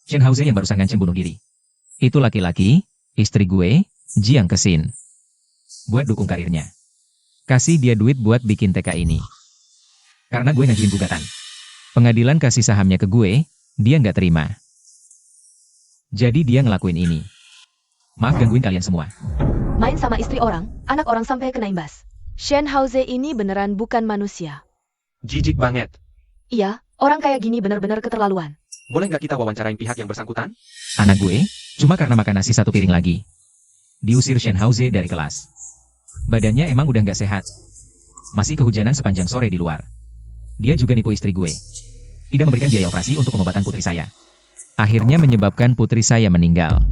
Shen Hauze yang barusan ngancem bunuh diri. Itu laki-laki, istri gue, Jiang Kesin. Buat dukung karirnya. Kasih dia duit buat bikin TK ini. Karena gue ngajuin gugatan. Pengadilan kasih sahamnya ke gue, dia nggak terima. Jadi dia ngelakuin ini. Maaf gangguin kalian semua. Main sama istri orang, anak orang sampai kena imbas. Shen Hauze ini beneran bukan manusia. Jijik banget. Iya, orang kayak gini bener-bener keterlaluan. Boleh nggak kita wawancarain pihak yang bersangkutan? Anak gue, cuma karena makan nasi satu piring lagi. Diusir Shen Hauze dari kelas. Badannya emang udah nggak sehat. Masih kehujanan sepanjang sore di luar. Dia juga nipu istri gue. Tidak memberikan biaya operasi untuk pengobatan putri saya. Akhirnya menyebabkan putri saya meninggal.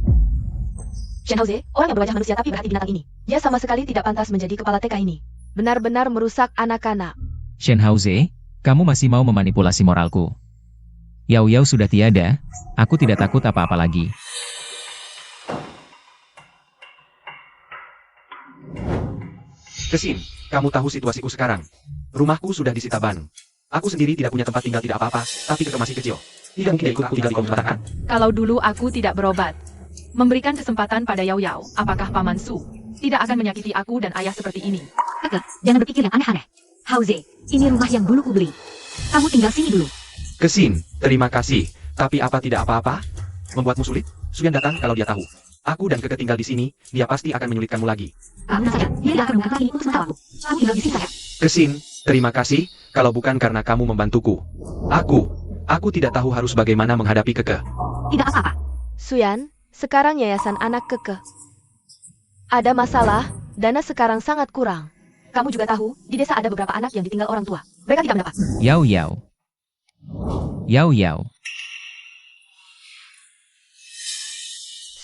Shen Hauze, orang yang berwajah manusia tapi berhati binatang ini. Dia sama sekali tidak pantas menjadi kepala TK ini. Benar-benar merusak anak-anak. Shen Hauze, kamu masih mau memanipulasi moralku. Yao Yao sudah tiada, aku tidak takut apa-apa lagi. Kesin, kamu tahu situasiku sekarang. Rumahku sudah disita ban. Aku sendiri tidak punya tempat tinggal tidak apa-apa, tapi Keke masih kecil. Tidak mungkin ikut tinggal di komplek kan? Kalau dulu aku tidak berobat, memberikan kesempatan pada Yao Yao, apakah Paman Su tidak akan menyakiti aku dan ayah seperti ini? Keke, jangan berpikir yang aneh-aneh. Hauze, ini rumah yang dulu ku beli. Kamu tinggal sini dulu. Kesin, terima kasih. Tapi apa tidak apa-apa? Membuatmu sulit? Suyan datang kalau dia tahu. Aku dan Keke tinggal di sini, dia pasti akan menyulitkanmu lagi. Kamu saja, dia tidak akan mengangkat ini untuk sementara waktu. Kamu tinggal di sini saja. Kesin, terima kasih, kalau bukan karena kamu membantuku. Aku tidak tahu harus bagaimana menghadapi Keke. Tidak apa-apa. Suyan, sekarang yayasan anak Keke. Ada masalah, dana sekarang sangat kurang. Kamu juga tahu, di desa ada beberapa anak yang ditinggal orang tua. Mereka tidak mendapat. Yao Yao. Yao Yao.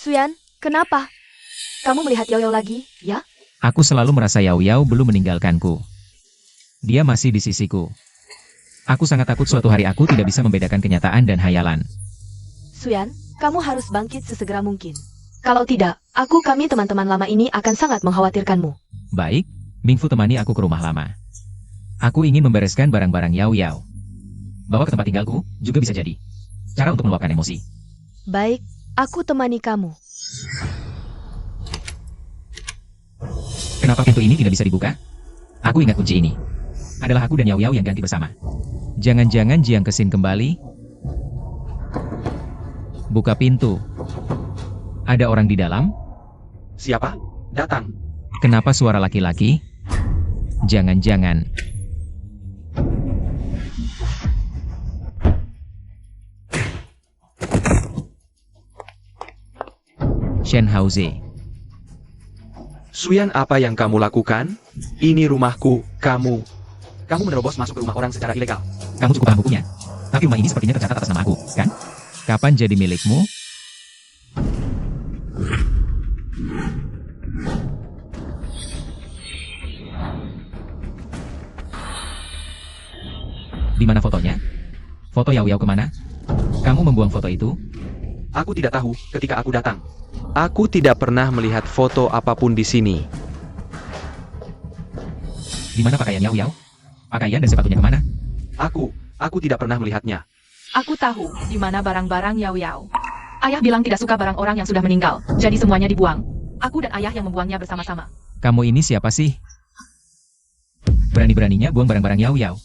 Suyan, kenapa? Kamu melihat Yao Yao lagi, ya? Aku selalu merasa Yao Yao belum meninggalkanku. Dia masih di sisiku. Aku sangat takut suatu hari aku tidak bisa membedakan kenyataan dan hayalan. Suyan, kamu harus bangkit sesegera mungkin. Kalau tidak, kami teman-teman lama ini akan sangat mengkhawatirkanmu. Baik, Mingfu temani aku ke rumah lama. Aku ingin membereskan barang-barang Yao Yao. Bawa ke tempat tinggalku, juga bisa jadi cara untuk meluapkan emosi. Baik, aku temani kamu. Kenapa pintu ini tidak bisa dibuka? Aku ingat kunci ini. Adalah aku dan Yao Yao yang ganti bersama. Jangan-jangan Jiang Kesin kembali? Buka pintu. Ada orang di dalam? Siapa? Datang. Kenapa suara laki-laki? Jangan-jangan. Shen Hauze. Suyan, apa yang kamu lakukan? Ini rumahku, kamu menerobos masuk ke rumah orang secara ilegal. Kamu cukup paham bukunya. Tapi rumah ini sepertinya tercatat atas nama aku, kan? Kapan jadi milikmu? Di mana fotonya? Foto Yao Yao kemana? Kamu membuang foto itu? Aku tidak tahu ketika aku datang. Aku tidak pernah melihat foto apapun di sini. Di mana pakaian Yao Yao? Pakaian dan sepatunya kemana? Aku tidak pernah melihatnya. Aku tahu di mana barang-barang Yao Yao. Ayah bilang tidak suka barang orang yang sudah meninggal, jadi semuanya dibuang. Aku dan ayah yang membuangnya bersama-sama. Kamu ini siapa sih? Berani-beraninya buang barang-barang Yao Yao.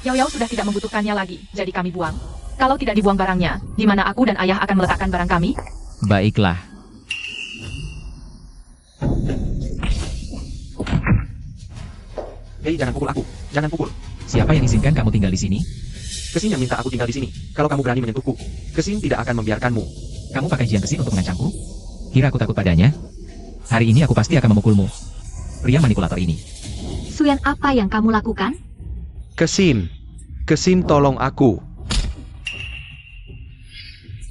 Yao Yao sudah tidak membutuhkannya lagi, jadi kami buang. Kalau tidak dibuang barangnya, di mana aku dan ayah akan meletakkan barang kami? Baiklah. Hei, jangan pukul aku. Jangan pukul. Siapa yang izinkan kamu tinggal di sini? Kesin yang minta aku tinggal di sini. Kalau kamu berani menyentuhku, Kesin tidak akan membiarkanmu. Kamu pakai Jiang Kesin untuk mengancamku? Kira aku takut padanya? Hari ini aku pasti akan memukulmu. Pria manipulator ini. Suyan, apa yang kamu lakukan? Kesin. Kesin tolong aku.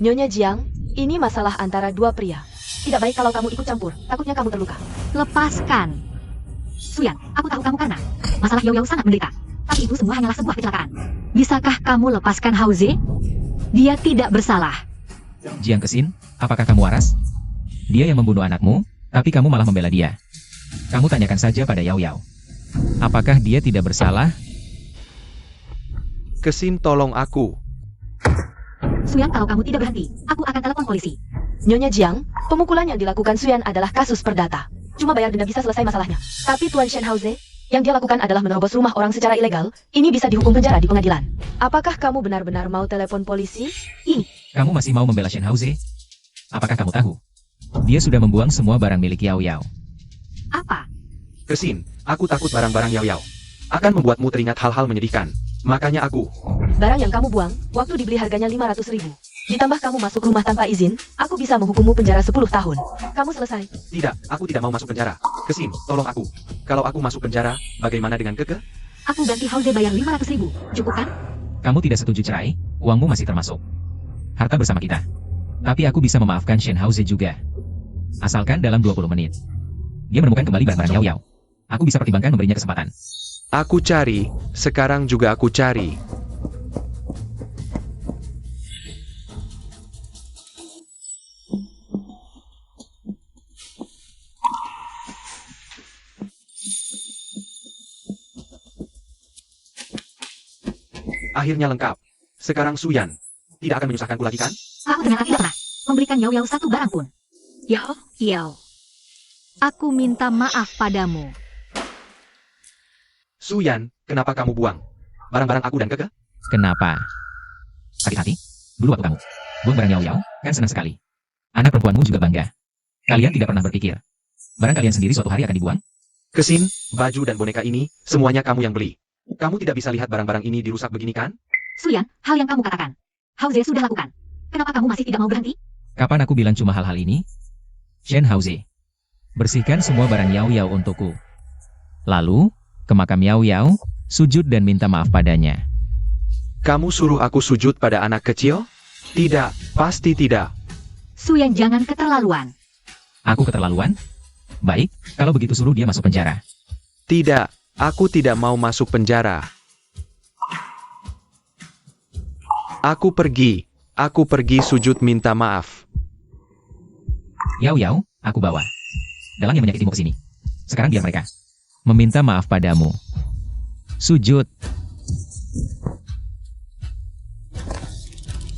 Nyonya Jiang, ini masalah antara dua pria. Tidak baik kalau kamu ikut campur, takutnya kamu terluka. Lepaskan. Suyan, aku tahu kamu karena masalah Yao Yao sangat menderita. Tapi itu semua hanyalah sebuah kecelakaan. Bisakah kamu lepaskan Hauze? Dia tidak bersalah. Jiang Kesin, apakah kamu waras? Dia yang membunuh anakmu, tapi kamu malah membela dia. Kamu tanyakan saja pada Yao Yao. Apakah dia tidak bersalah? Kesin tolong aku. Suyan, kalau kamu tidak berhenti, aku akan telepon polisi. Nyonya Jiang, pemukulan yang dilakukan Suyan adalah kasus perdata. Cuma bayar denda bisa selesai masalahnya. Tapi Tuan Shen Hauze, yang dia lakukan adalah menerobos rumah orang secara ilegal. Ini bisa dihukum penjara di pengadilan. Apakah kamu benar-benar mau telepon polisi? Kamu masih mau membela Shen Hauze? Apakah kamu tahu? Dia sudah membuang semua barang milik Yao Yao. Apa? Kesin, aku takut barang-barang Yao Yao akan membuatmu teringat hal-hal menyedihkan. Makanya aku. Barang yang kamu buang, waktu dibeli harganya 500.000. Ditambah kamu masuk rumah tanpa izin, aku bisa menghukummu penjara 10 tahun. Kamu selesai. Tidak, aku tidak mau masuk penjara. Kesin, tolong aku. Kalau aku masuk penjara, bagaimana dengan Keke? Aku ganti Hauze bayar 500.000. Cukup kan? Kamu tidak setuju cerai, uangmu masih termasuk. Harta bersama kita. Tapi aku bisa memaafkan Shen Hauze juga. Asalkan dalam 20 menit. Dia menemukan kembali barang-barang Yao Yao. Aku bisa pertimbangkan memberinya kesempatan. Aku cari, sekarang juga aku cari. Akhirnya lengkap. Sekarang Suyan. Tidak akan menyusahkanku lagi kan? Aku ternyata tidak pernah memberikan Yao Yao satu barang pun. Yao Yao, aku minta maaf padamu. Suyan, kenapa kamu buang barang-barang aku dan Keke? Kenapa? Sakit hati? Dulu waktu kamu buang barang Yao Yao, kan senang sekali. Anak perempuanmu juga bangga. Kalian tidak pernah berpikir barang kalian sendiri suatu hari akan dibuang? Kesin, baju dan boneka ini, semuanya kamu yang beli. Kamu tidak bisa lihat barang-barang ini dirusak begini kan? Suyan, hal yang kamu katakan, Hauze sudah lakukan. Kenapa kamu masih tidak mau berhenti? Kapan aku bilang cuma hal-hal ini? Shen Hauze, bersihkan semua barang Yao Yao untukku. Lalu, ke makam Yao Yao, sujud dan minta maaf padanya. Kamu suruh aku sujud pada anak kecil? Tidak, pasti tidak. Suyan, jangan keterlaluan. Aku keterlaluan? Baik, kalau begitu suruh dia masuk penjara. Tidak, aku tidak mau masuk penjara. Aku pergi sujud minta maaf. Yao Yao, aku bawa. Dalang yang menyakitimu ke sini. Sekarang biar mereka meminta maaf padamu. Sujud.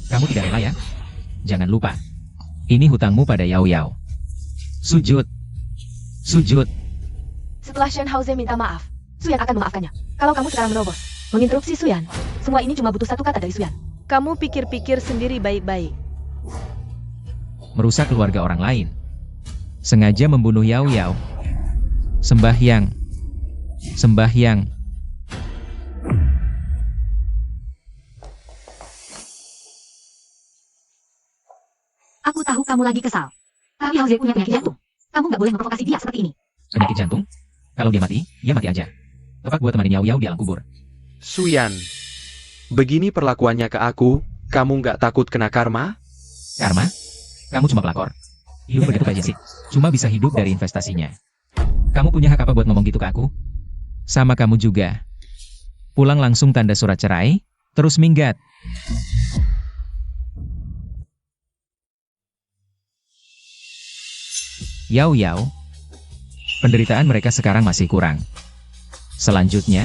Kamu tidak rela ya? Jangan lupa. Ini hutangmu pada Yao Yao. Sujud. Sujud. Setelah Shen Hauze minta maaf, Suyan akan memaafkannya. Kalau kamu sekarang menerobos, menginterupsi Suyan, semua ini cuma butuh satu kata dari Suyan. Kamu pikir-pikir sendiri baik-baik. Merusak keluarga orang lain. Sengaja membunuh Yao Yao. Sembahyang. Sembahyang. Aku tahu kamu lagi kesal. Tapi Hauze punya penyakit jantung. Kamu nggak boleh memprovokasi dia seperti ini. Penyakit jantung? Kalau dia mati aja. Tepat buat temanin Yao Yao di alam kubur. Suyan, begini perlakuannya ke aku, kamu nggak takut kena karma? Karma? Kamu cuma pelakor. Hidup begitu aja sih. Cuma bisa hidup dari investasinya. Kamu punya hak apa buat ngomong gitu ke aku? Sama kamu juga. Pulang langsung tanda surat cerai, terus minggat. Yao Yao. Penderitaan mereka sekarang masih kurang. Selanjutnya,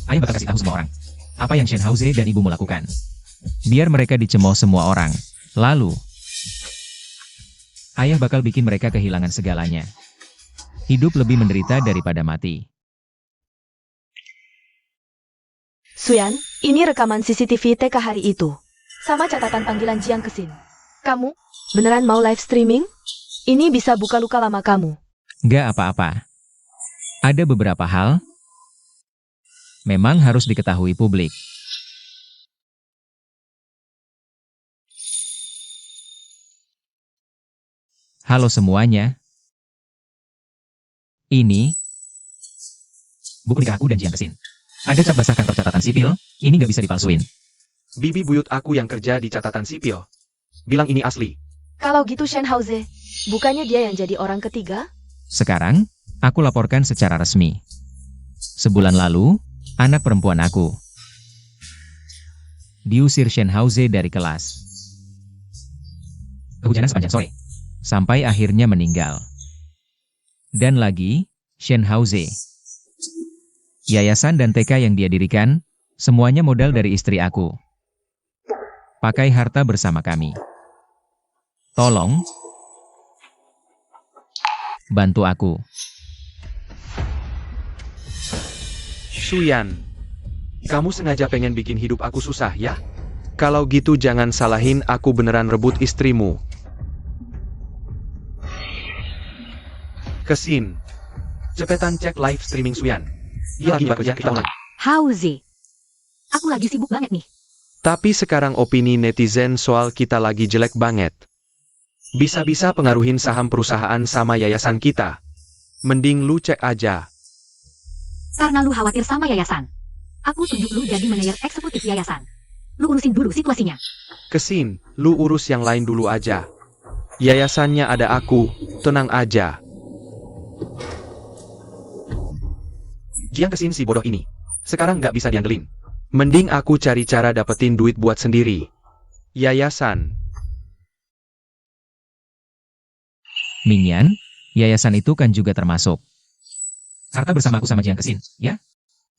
ayah bakal kasih tahu semua orang apa yang Shen Hauze dan ibumu lakukan. Biar mereka dicemooh semua orang. Lalu, ayah bakal bikin mereka kehilangan segalanya. Hidup lebih menderita daripada mati. Suyan, ini rekaman CCTV TK hari itu. Sama catatan panggilan Jiang Kesin. Kamu, beneran mau live streaming? Ini bisa buka luka lama kamu. Gak apa-apa. Ada beberapa hal memang harus diketahui publik. Halo semuanya. Ini buku nikah aku dan Jiang Kesin. Ada cap basah kantor catatan sipil, ini nggak bisa dipalsuin. Bibi buyut aku yang kerja di catatan sipil. Bilang ini asli. Kalau gitu Shenhauze, bukannya dia yang jadi orang ketiga? Sekarang, aku laporkan secara resmi. Sebulan lalu, anak perempuan aku diusir Shenhauze dari kelas. Kehujanan sepanjang sore. Sampai akhirnya meninggal. Dan lagi, Shenhauze. Yayasan dan TK yang dia dirikan, semuanya modal dari istri aku. Pakai harta bersama kami. Tolong, bantu aku. Suyan, kamu sengaja pengen bikin hidup aku susah ya? Kalau gitu jangan salahin aku beneran rebut istrimu. Kesin. Cepetan cek live streaming Suyan. Dia lagi bekerja kita lagi. Hauze. Aku lagi sibuk banget nih. Tapi sekarang opini netizen soal kita lagi jelek banget. Bisa-bisa pengaruhin saham perusahaan sama yayasan kita. Mending lu cek aja. Karena lu khawatir sama yayasan. Aku tunjuk lu jadi manajer eksekutif yayasan. Lu urusin dulu situasinya. Kesin, lu urus yang lain dulu aja. Yayasannya ada aku, tenang aja. Jiang Kesin si bodoh ini. Sekarang nggak bisa diandelin. Mending aku cari cara dapetin duit buat sendiri. Yayasan. Mingyan, yayasan itu kan juga termasuk harta bersama aku sama Jiang Kesin, ya?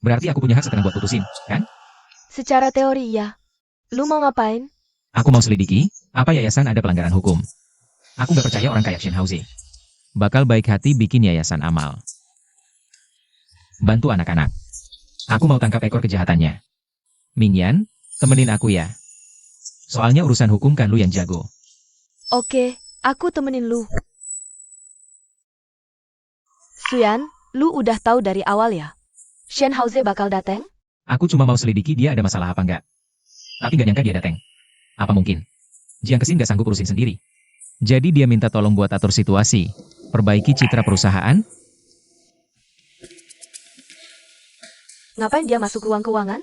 Berarti aku punya hak setengah buat putusin, kan? Secara teori ya. Lu mau ngapain? Aku mau selidiki, apa yayasan ada pelanggaran hukum. Aku gak percaya orang kayak Shenhauze bakal baik hati bikin yayasan amal. Bantu anak-anak. Aku mau tangkap ekor kejahatannya. Mingyan, temenin aku ya. Soalnya urusan hukum kan lu yang jago. Oke, aku temenin lu. Suyan, lu udah tahu dari awal ya? Shenhauze bakal dateng? Aku cuma mau selidiki dia ada masalah apa enggak. Tapi gak nyangka dia dateng. Apa mungkin Jiang Kesin gak sanggup urusin sendiri? Jadi dia minta tolong buat atur situasi, perbaiki citra perusahaan. Ngapain dia masuk ruang keuangan?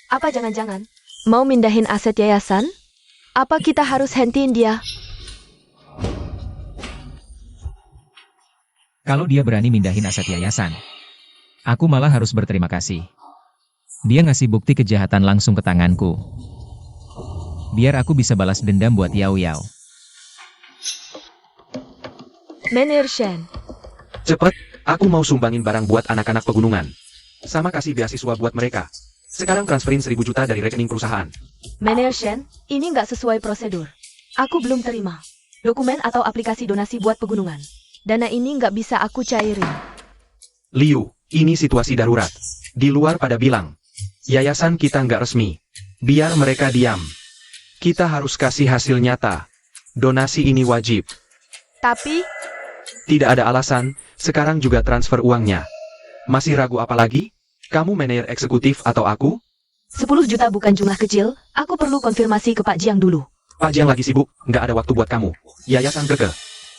Apa jangan-jangan mau mindahin aset yayasan? Apa kita harus hentiin dia? Kalau dia berani mindahin aset yayasan, aku malah harus berterima kasih. Dia ngasih bukti kejahatan langsung ke tanganku. Biar aku bisa balas dendam buat Yao Yao. Manajer Shen, Cepet, aku mau sumbangin barang buat anak-anak pegunungan. Sama kasih beasiswa buat mereka. Sekarang transferin 1.000 juta dari rekening perusahaan. Manajer Shen, ini nggak sesuai prosedur. Aku belum terima dokumen atau aplikasi donasi buat pegunungan. Dana ini nggak bisa aku cairin. Liu, ini situasi darurat. Di luar pada bilang, yayasan kita nggak resmi. Biar mereka diam. Kita harus kasih hasil nyata. Donasi ini wajib. Tapi, Tidak ada alasan, sekarang juga transfer uangnya. Masih ragu apa lagi? Kamu manajer eksekutif atau aku? 10 juta bukan jumlah kecil, aku perlu konfirmasi ke Pak Jiang dulu. Pak Jiang lagi sibuk, nggak ada waktu buat kamu. Yayasan Keke.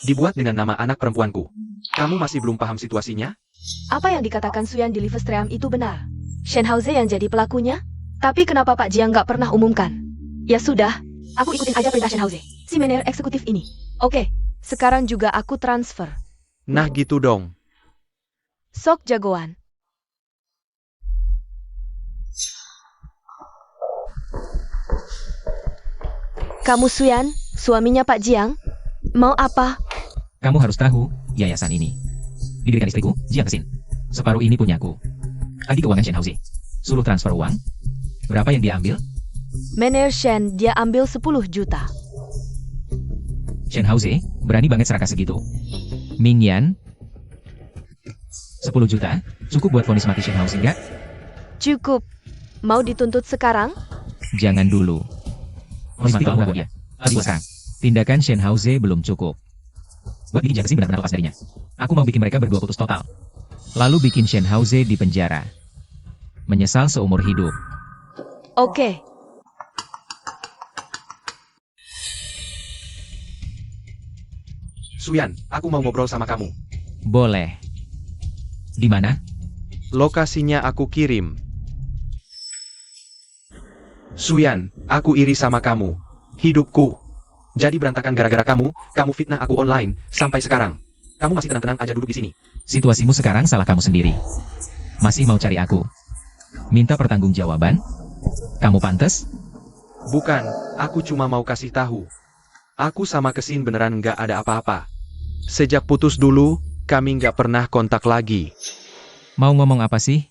Dibuat dengan nama anak perempuanku. Kamu masih belum paham situasinya? Apa yang dikatakan Suyan di Livestream itu benar? Shenhauze yang jadi pelakunya? Tapi kenapa Pak Jiang nggak pernah umumkan? Ya sudah, aku ikutin aja perintah Shenhauze, si manajer eksekutif ini. Oke, sekarang juga aku transfer. Nah gitu dong. Sok jagoan. Kamu Suyan, suaminya Pak Jiang? Mau apa? Kamu harus tahu, yayasan ini didirikan istriku, Jiang Kesin. Separuh ini punyaku. Tadi keuangan Shenhauze. Suruh transfer uang. Berapa yang dia ambil? Manajer Shen, dia ambil 10 juta. Shenhauze, berani banget serakah segitu. Mingyan, 10 juta, cukup buat vonis mati Shenhauze enggak? Cukup. Mau dituntut sekarang? Jangan dulu. Vonis mati kalau enggak dia. Ayo sekarang. Tindakan Shenhauze belum cukup. Buat bikin Jiang Kesin benar-benar lepas darinya. Aku mau bikin mereka berdua putus total. Lalu bikin Shenhauze di penjara. Menyesal seumur hidup. Oke. Suyan, aku mau ngobrol sama kamu. Boleh. Di mana? Lokasinya aku kirim. Suyan, aku iri sama kamu. Hidupku jadi berantakan gara-gara kamu fitnah aku online, sampai sekarang. Kamu masih tenang-tenang aja duduk di sini. Situasimu sekarang salah kamu sendiri. Masih mau cari aku? Minta pertanggungjawaban? Kamu pantas? Bukan, aku cuma mau kasih tahu. Aku sama Kesin beneran nggak ada apa-apa. Sejak putus dulu, kami nggak pernah kontak lagi. Mau ngomong apa sih?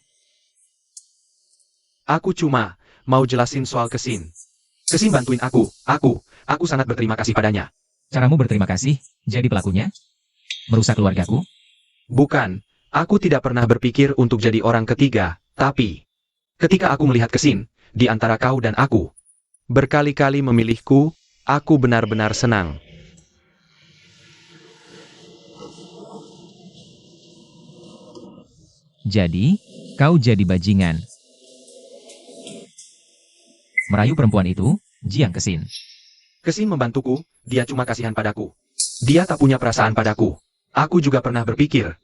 Aku cuma mau jelasin soal Kesin. Kesin bantuin aku sangat berterima kasih padanya. Caramu berterima kasih, jadi pelakunya? Merusak keluargaku? Bukan, aku tidak pernah berpikir untuk jadi orang ketiga, tapi ketika aku melihat Kesin, di antara kau dan aku, berkali-kali memilihku, aku benar-benar senang. Jadi, kau jadi bajingan. Merayu perempuan itu, Jiang Kesin. Kesin membantuku, dia cuma kasihan padaku. Dia tak punya perasaan padaku. Aku juga pernah berpikir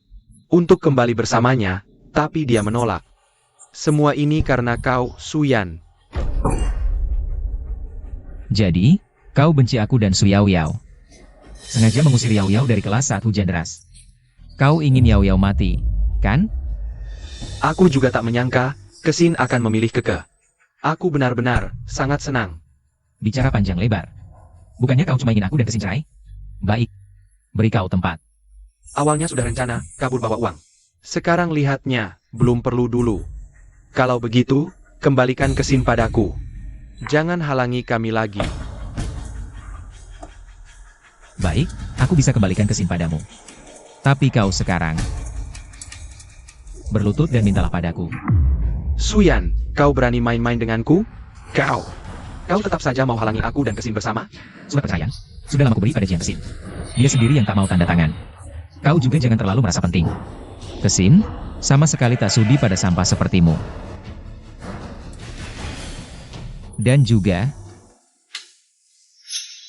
untuk kembali bersamanya, tapi dia menolak. Semua ini karena kau, Suyan. Jadi, kau benci aku dan Su Yao Yao. Sengaja mengusir Yao Yao dari kelas saat hujan deras. Kau ingin Yao Yao mati, kan? Aku juga tak menyangka, Kesin akan memilih Keke. Aku benar-benar sangat senang. Bicara panjang lebar. Bukannya kau cuma ingin aku dan Kesin cerai? Baik. Beri kau tempat. Awalnya sudah rencana, kabur bawa uang. Sekarang lihatnya, belum perlu dulu. Kalau begitu, kembalikan Kesin padaku. Jangan halangi kami lagi. Baik, aku bisa kembalikan Kesin padamu. Tapi kau sekarang berlutut dan mintalah padaku. Suyan, kau berani main-main denganku? Kau tetap saja mau halangi aku dan Kesin bersama? Surat perceraian, sudah lama kuberi pada Jiang Kesin. Dia sendiri yang tak mau tanda tangan. Kau juga jangan terlalu merasa penting. Kesin, sama sekali tak sudi pada sampah sepertimu. Dan juga,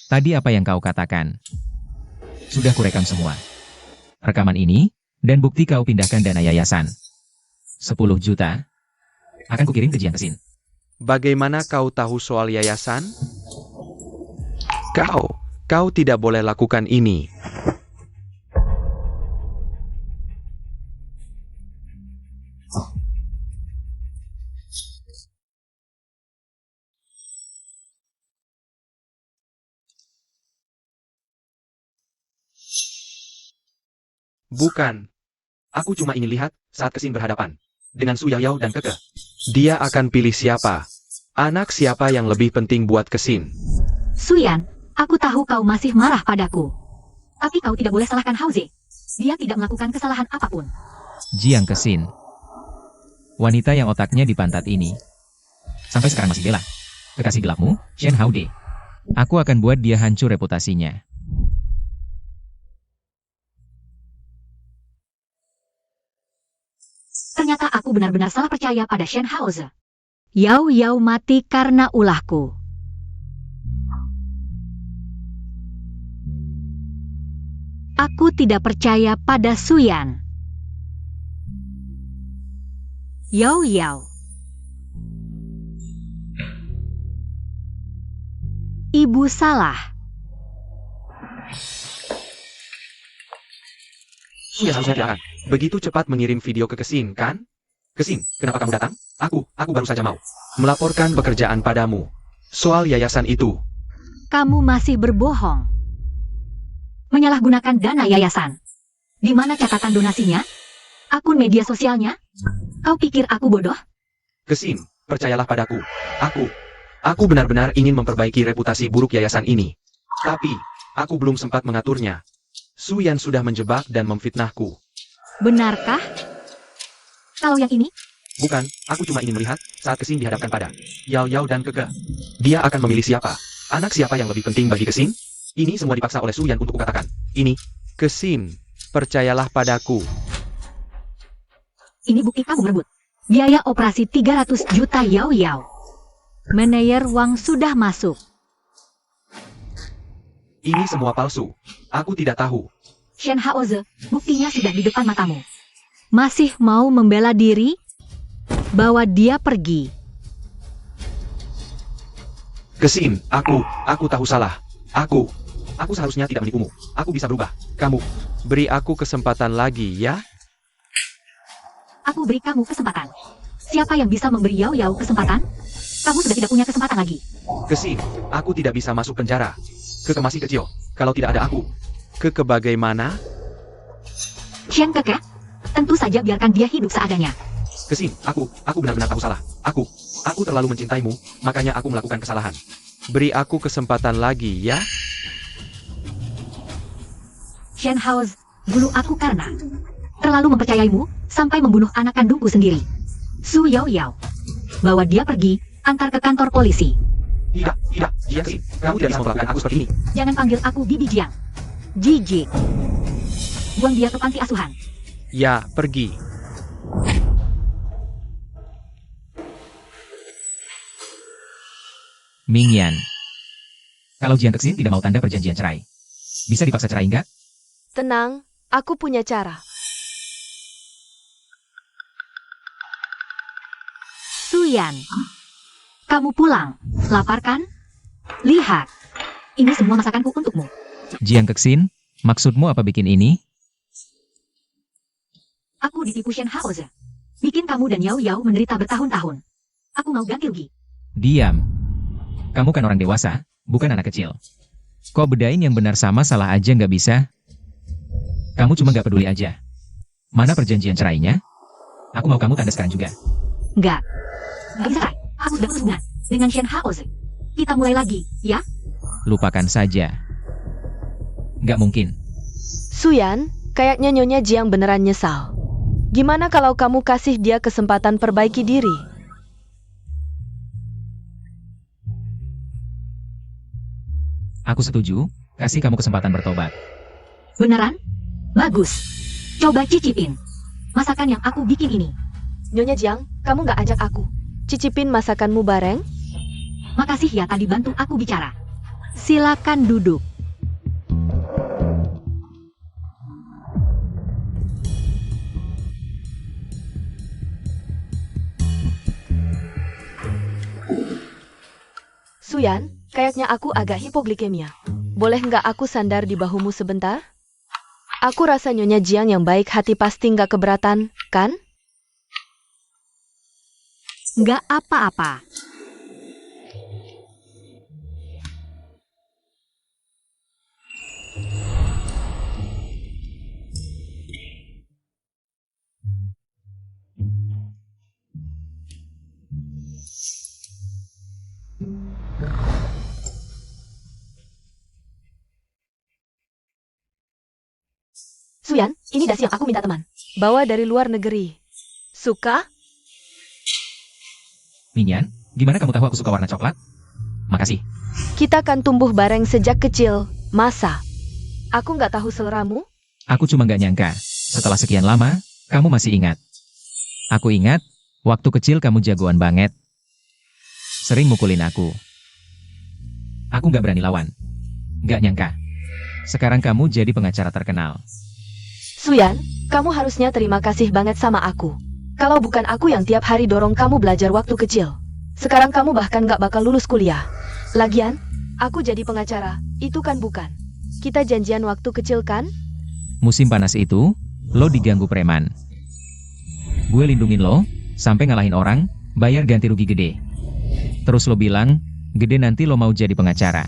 tadi apa yang kau katakan? Sudah kurekam semua. Rekaman ini, dan bukti kau pindahkan dana yayasan. 10 juta. Akan kukirim ke Jiang Kesin. Bagaimana kau tahu soal yayasan? Kau tidak boleh lakukan ini. Bukan. Aku cuma ingin lihat saat Kesin berhadapan dengan Su Yao dan Keke. Dia akan pilih siapa? Anak siapa yang lebih penting buat Kesin? Suyan, aku tahu kau masih marah padaku. Tapi kau tidak boleh salahkan Hauze. Dia tidak melakukan kesalahan apapun. Jiang Kesin. Wanita yang otaknya di pantat ini. Sampai sekarang masih bela. Kekasih gelapmu, Shen Haude. Aku akan buat dia hancur reputasinya. Ternyata aku benar-benar salah percaya pada Shen Hauze. Yao Yao mati karena ulahku. Aku tidak percaya pada Suyan. Yao Yao. Ibu salah. Suyan harusnya tidak akan begitu cepat mengirim video ke Kesin, kan? Kesin, kenapa kamu datang? Aku baru saja mau melaporkan pekerjaan padamu. Soal yayasan itu. Kamu masih berbohong. Menyalahgunakan dana yayasan. Di mana catatan donasinya? Akun media sosialnya? Kau pikir aku bodoh? Kesin, percayalah padaku. Aku benar-benar ingin memperbaiki reputasi buruk yayasan ini. Tapi, aku belum sempat mengaturnya. Suyan sudah menjebak dan memfitnahku. Benarkah? Kalau yang ini? Bukan, aku cuma ingin melihat saat Kesin dihadapkan pada Yao Yao dan Keke. Dia akan memilih siapa? Anak siapa yang lebih penting bagi Kesin? Ini semua dipaksa oleh Suyan untuk kukatakan. Ini, Kesin, percayalah padaku. Ini bukti kamu merebut. Biaya operasi 300 juta Yao Yao. Manajer Wang sudah masuk. Ini semua palsu. Aku tidak tahu. Shen Hauze, buktinya sudah di depan matamu. Masih mau membela diri? Bawa dia pergi. Kesin, aku tahu salah. Aku seharusnya tidak menipumu. Aku bisa berubah. Kamu, beri aku kesempatan lagi ya. Aku beri kamu kesempatan. Siapa yang bisa memberi Yao Yao kesempatan? Kamu sudah tidak punya kesempatan lagi. Kesin, aku tidak bisa masuk penjara. Masih kecil, kalau tidak ada aku. Bagaimana? Shen Keke, tentu saja biarkan dia hidup seadanya. Kesin, aku benar-benar tahu salah. Aku terlalu mencintaimu, makanya aku melakukan kesalahan. Beri aku kesempatan lagi ya. Shen Haoz, dulu aku karena terlalu mempercayaimu, sampai membunuh anak kandungku sendiri. Su Yao Yao, bawa dia pergi, antar ke kantor polisi. Tidak, Jiang Kesin, kamu tidak bisa memperlakukan aku seperti ini. Jangan panggil aku Bibi Jiang. Jijik. Buang dia ke panti asuhan. Ya, pergi. Mingyan. Kalau Jiang Kexin tidak mau tanda perjanjian cerai, bisa dipaksa cerai nggak? Tenang, aku punya cara. Suyan, kamu pulang. Lapar kan? Lihat, ini semua masakanku untukmu. Jiang Kexin, maksudmu apa bikin ini? Aku ditipu Shen Haoze. Bikin kamu dan Yao Yao menderita bertahun-tahun. Aku mau ganti rugi. Diam. Kamu kan orang dewasa, bukan anak kecil. Kok bedain yang benar sama salah aja nggak bisa? Kamu cuma nggak peduli aja. Mana perjanjian cerainya? Aku mau kamu tanda sekarang juga. Nggak bisa, Kai. Aku sudah berhubungan dengan Shen Haoze. Kita mulai lagi, ya? Lupakan saja. Nggak mungkin. Suyan, kayaknya Nyonya Jiang beneran nyesal. Gimana kalau kamu kasih dia kesempatan perbaiki diri? Aku setuju, kasih kamu kesempatan bertobat. Beneran? Bagus. Coba cicipin masakan yang aku bikin ini. Nyonya Jiang, kamu nggak ajak aku cicipin masakanmu bareng? Makasih ya tadi bantu aku bicara. Silakan duduk. Suyan, kayaknya aku agak hipoglikemia. Boleh nggak aku sandar di bahumu sebentar? Aku rasa Nyonya Jiang yang baik hati pasti nggak keberatan, kan? Nggak apa-apa. Suyan, ini dasi yang aku minta teman. Bawa dari luar negeri. Suka? Mingyan, gimana kamu tahu aku suka warna coklat? Makasih. Kita kan tumbuh bareng sejak kecil, masa? Aku nggak tahu seleramu? Aku cuma nggak nyangka, setelah sekian lama, kamu masih ingat. Aku ingat, waktu kecil kamu jagoan banget. Sering mukulin aku. Aku nggak berani lawan. Nggak nyangka. Sekarang kamu jadi pengacara terkenal. Suyan, kamu harusnya terima kasih banget sama aku. Kalau bukan aku yang tiap hari dorong kamu belajar waktu kecil, sekarang kamu bahkan gak bakal lulus kuliah. Lagian, aku jadi pengacara, itu kan bukan. Kita janjian waktu kecil kan? Musim panas itu, lo diganggu preman. Gue lindungin lo, sampai ngalahin orang, bayar ganti rugi gede. Terus lo bilang, gede nanti lo mau jadi pengacara.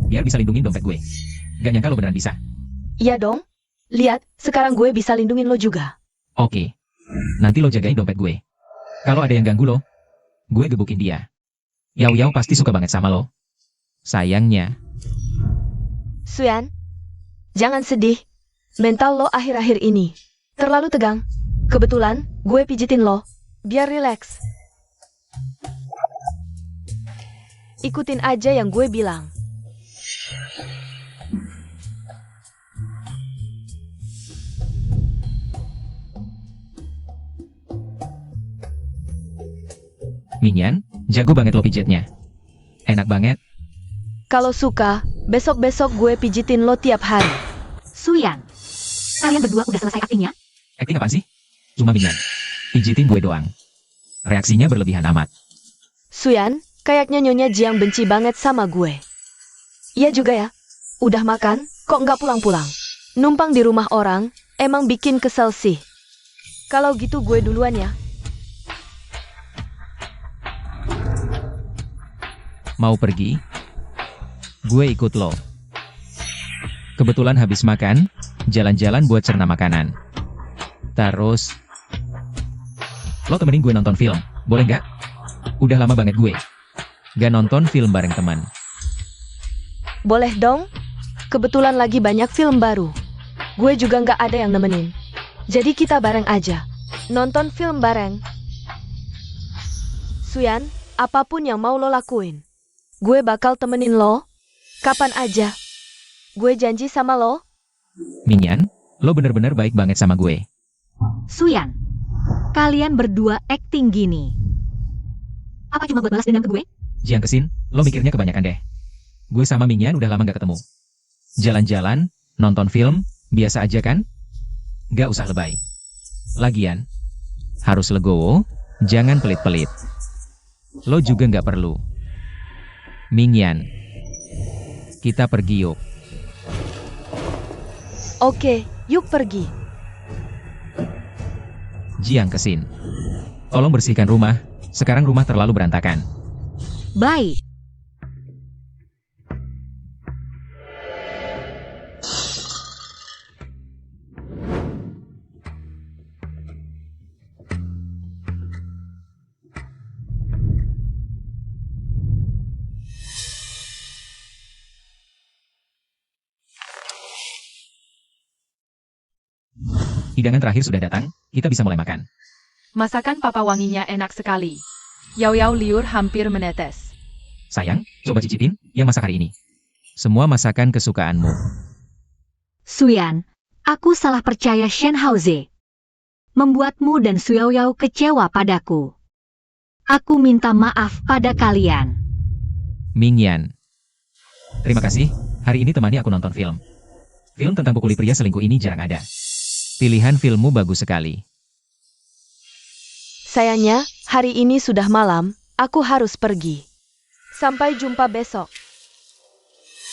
Biar bisa lindungin dompet gue. Gak nyangka lo beneran bisa. Iya dong. Lihat, sekarang gue bisa lindungin lo juga. Oke. Nanti lo jagain dompet gue. Kalau ada yang ganggu lo, gue gebukin dia. Yao Yao pasti suka banget sama lo. Sayangnya. Suyan, jangan sedih. Mental lo akhir-akhir ini terlalu tegang. Kebetulan, gue pijitin lo, biar rileks. Ikutin aja yang gue bilang. Mingyan, jago banget lo pijitnya. Enak banget. Kalau suka, besok-besok gue pijitin lo tiap hari. Suyan, kalian berdua udah selesai aktingnya? Acting apaan sih? Cuma Mingyan. Pijitin gue doang. Reaksinya berlebihan amat. Suyan, Kayaknya Nyonya Jiang benci banget sama gue. Iya juga ya. Udah makan, kok nggak pulang-pulang? Numpang di rumah orang, emang bikin kesel sih. Kalau gitu gue duluan ya. Mau pergi? Gue ikut lo. Kebetulan habis makan, jalan-jalan buat cerna makanan. Terus, lo temenin gue nonton film, boleh nggak? Udah lama banget gue gak nonton film bareng teman. Boleh dong. Kebetulan lagi banyak film baru. Gue juga nggak ada yang nemenin. Jadi kita bareng aja. Nonton film bareng. Suyan, apapun yang mau lo lakuin. Gue bakal temenin lo. Kapan aja. Gue janji sama lo. Mingyan, lo bener-bener baik banget sama gue. Suyan, kalian berdua acting gini. Apa cuma buat balas dendam ke gue? Jiang Kesin, lo mikirnya kebanyakan deh. Gue sama Mingyan udah lama gak ketemu. Jalan-jalan, nonton film, biasa aja kan? Gak usah lebay. Lagian, harus legowo, jangan pelit-pelit. Lo juga gak perlu. Mingyan, kita pergi yuk. Oke, yuk pergi. Jiang Kesin, tolong bersihkan rumah. Sekarang rumah terlalu berantakan. Baik. Hidangan terakhir sudah datang, kita bisa mulai makan. Masakan papa wanginya enak sekali. Yao Yao liur hampir menetes. Sayang, coba cicipin yang masak hari ini. Semua masakan kesukaanmu. Suyan, aku salah percaya Shen Haoze. Membuatmu dan Suyao Yao kecewa padaku. Aku minta maaf pada kalian. Mingyan. Terima kasih, hari ini temani aku nonton film. Film tentang pukuli pria selingkuh ini jarang ada. Pilihan filmmu bagus sekali. Sayangnya, hari ini sudah malam, aku harus pergi. Sampai jumpa besok.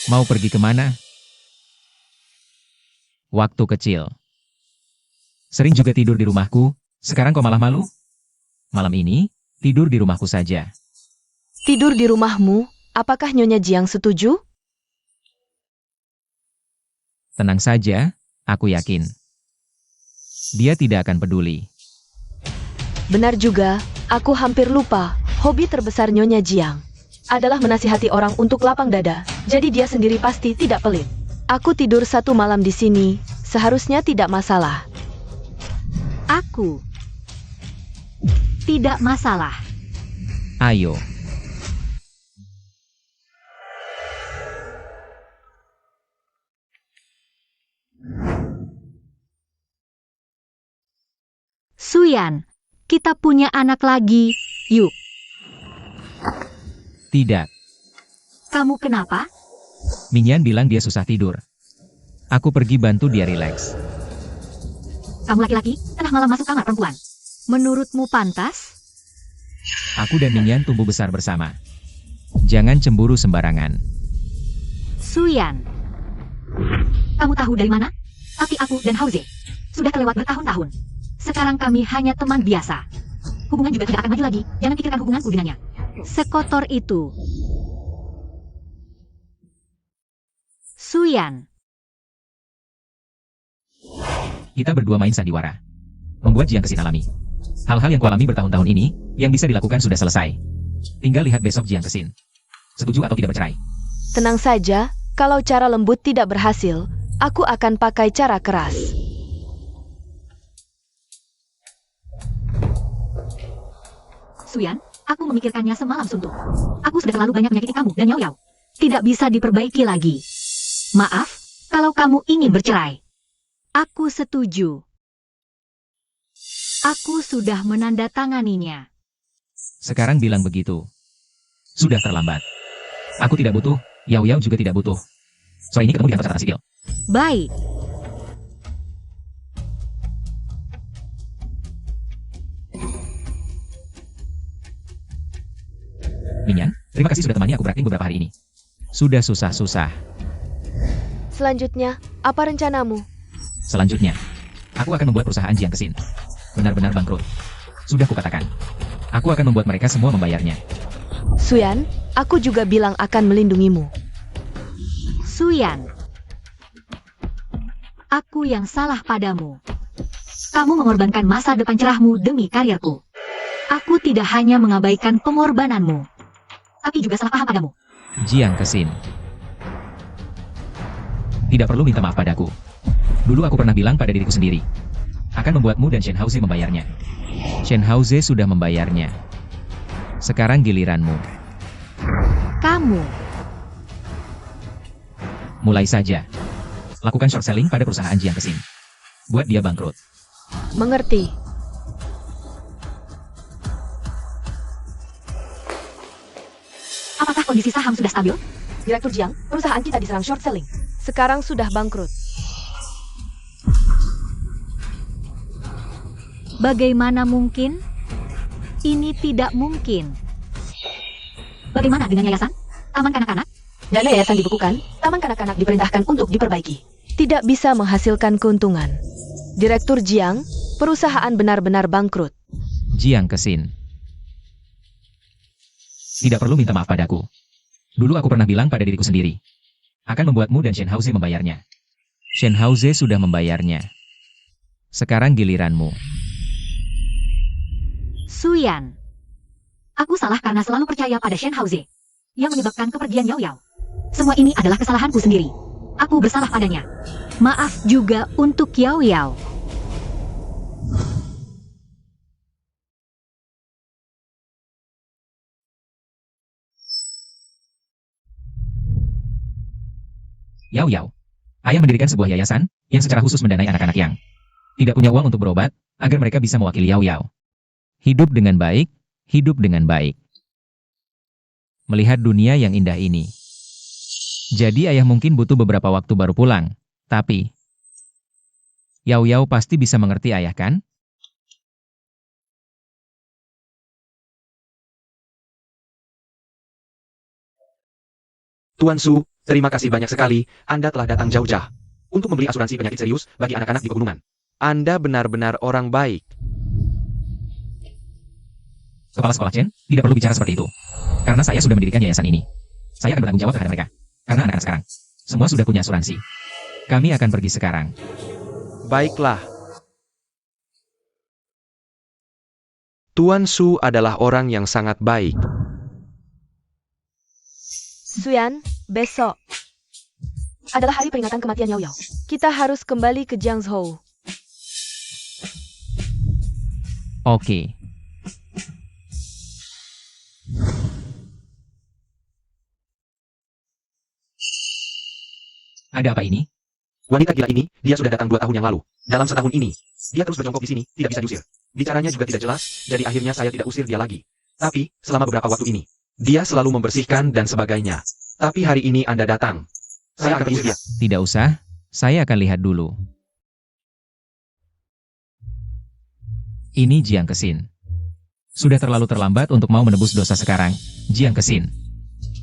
Mau pergi kemana? Waktu kecil. Sering juga tidur di rumahku, sekarang kok malah malu? Malam ini, tidur di rumahku saja. Tidur di rumahmu, apakah Nyonya Jiang setuju? Tenang saja, aku yakin. Dia tidak akan peduli. Benar juga, aku hampir lupa, hobi terbesar Nyonya Jiang adalah menasihati orang untuk lapang dada, jadi dia sendiri pasti tidak pelit. Aku tidur satu malam di sini, seharusnya tidak masalah. Aku. Tidak masalah. Ayo. Suyan, kita punya anak lagi, yuk. Tidak. Kamu kenapa? Mingyan bilang dia susah tidur. Aku pergi bantu dia rileks. Kamu laki-laki, tengah malam masuk kamar perempuan. Menurutmu pantas? Aku dan Mingyan tumbuh besar bersama. Jangan cemburu sembarangan. Suyan. Kamu tahu dari mana? Tapi aku dan Haoze sudah kelewat bertahun-tahun. Sekarang kami hanya teman biasa. Hubungan juga tidak akan maju lagi. Jangan pikirkan hubunganku dengannya. Sekotor itu. Suyan. Kita berdua main sandiwara. Membuat Jiang Kesin alami. Hal-hal yang kualami bertahun-tahun ini, yang bisa dilakukan sudah selesai. Tinggal lihat besok Jiang Kesin. Setuju atau tidak bercerai? Tenang saja, kalau cara lembut tidak berhasil, aku akan pakai cara keras. Suyan, aku memikirkannya semalam suntuk. Aku sudah terlalu banyak menyakiti kamu dan Yao Yao. Tidak bisa diperbaiki lagi. Maaf, kalau kamu ingin bercerai. Aku setuju. Aku sudah menandatanganinya. Sekarang bilang begitu. Sudah terlambat. Aku tidak butuh, Yao Yao juga tidak butuh. Soal ini ketemu di kantor catatan sipil. Baik. Mingyan, Terima kasih sudah temani aku berakting beberapa hari ini. Sudah susah-susah. Selanjutnya, apa rencanamu? Selanjutnya, aku akan membuat perusahaan Jiang Kesin benar-benar bangkrut. Sudah kukatakan, aku akan membuat mereka semua membayarnya. Suyan, aku juga bilang akan melindungimu. Suyan, aku yang salah padamu. Kamu mengorbankan masa depan cerahmu demi karirku. Aku tidak hanya mengabaikan pengorbananmu, tapi juga salah paham padamu. Jiang Kesin. Tidak perlu minta maaf padaku. Dulu aku pernah bilang pada diriku sendiri, akan membuatmu dan Shen Haoze membayarnya. Shen Haoze sudah membayarnya. Sekarang giliranmu. Kamu, Mulai saja. Lakukan short selling pada perusahaan Jiang Kesin. Buat dia bangkrut. Mengerti. apakah kondisi saham sudah stabil? Direktur Jiang, perusahaan kita diserang short selling. Sekarang sudah bangkrut. Bagaimana mungkin? Ini tidak mungkin. Bagaimana dengan yayasan? Taman kanak-kanak? Dana yayasan dibekukan, taman kanak-kanak diperintahkan untuk diperbaiki. Tidak bisa menghasilkan keuntungan. Direktur Jiang, perusahaan benar-benar bangkrut. Jiang Kesin. Tidak perlu minta maaf padaku. Dulu aku pernah bilang pada diriku sendiri, akan membuatmu dan Shen Haoze membayarnya. Shen Haoze sudah membayarnya. Sekarang giliranmu. Suyan. Aku salah karena selalu percaya pada Shen Haoze, yang menyebabkan kepergian Yao Yao. Semua ini adalah kesalahanku sendiri. Aku bersalah padanya. Maaf juga untuk Yao Yao. Yao Yao. Ayah mendirikan sebuah yayasan yang secara khusus mendanai anak-anak yang tidak punya uang untuk berobat, agar mereka bisa mewakili Yao Yao. Hidup dengan baik, hidup dengan baik. Melihat dunia yang indah ini. Jadi ayah mungkin butuh beberapa waktu baru pulang, tapi Yao Yao pasti bisa mengerti ayah kan? Tuan Su, terima kasih banyak sekali, Anda telah datang jauh-jauh untuk membeli asuransi penyakit serius bagi anak-anak di pegunungan. Anda benar-benar orang baik. Kepala sekolah Chen, tidak perlu bicara seperti itu. Karena saya sudah mendirikan yayasan ini. Saya akan bertanggung jawab terhadap mereka. Karena anak-anak sekarang, semua sudah punya asuransi. Kami akan pergi sekarang. Baiklah. Tuan Su adalah orang yang sangat baik. Suyan, besok Adalah hari peringatan kematian Yao Yao. kita harus kembali ke Jiangzhou. Oke. Ada apa ini? Wanita gila ini, dia sudah datang 2 tahun yang lalu. Dalam setahun ini, dia terus berjongkok di sini, tidak bisa diusir. Bicaranya juga tidak jelas, jadi akhirnya saya tidak usir dia lagi. Tapi, selama beberapa waktu ini, dia selalu membersihkan dan sebagainya. Tapi hari ini Anda datang. Saya akan mengusir dia. Tidak usah, saya akan lihat dulu. Ini Jiang Kesin. Sudah terlalu terlambat untuk mau menebus dosa sekarang, Jiang Kesin.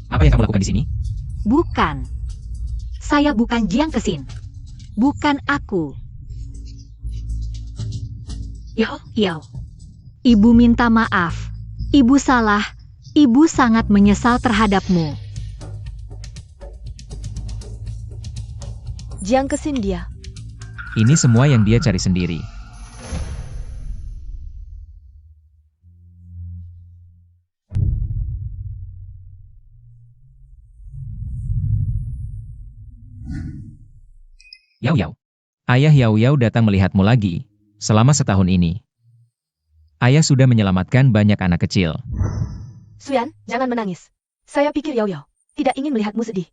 Apa yang kamu lakukan di sini? Bukan. Saya bukan Jiang Kesin. Bukan aku. Yao Yao. Ibu minta maaf. Ibu salah. Ibu sangat menyesal terhadapmu. Jiang Kesin dia. Ini semua yang dia cari sendiri. Yao Yao. Ayah Yao Yao datang melihatmu lagi. Selama setahun ini, ayah sudah menyelamatkan banyak anak kecil. Suyan, jangan menangis. Saya pikir Yao Yao tidak ingin melihatmu sedih.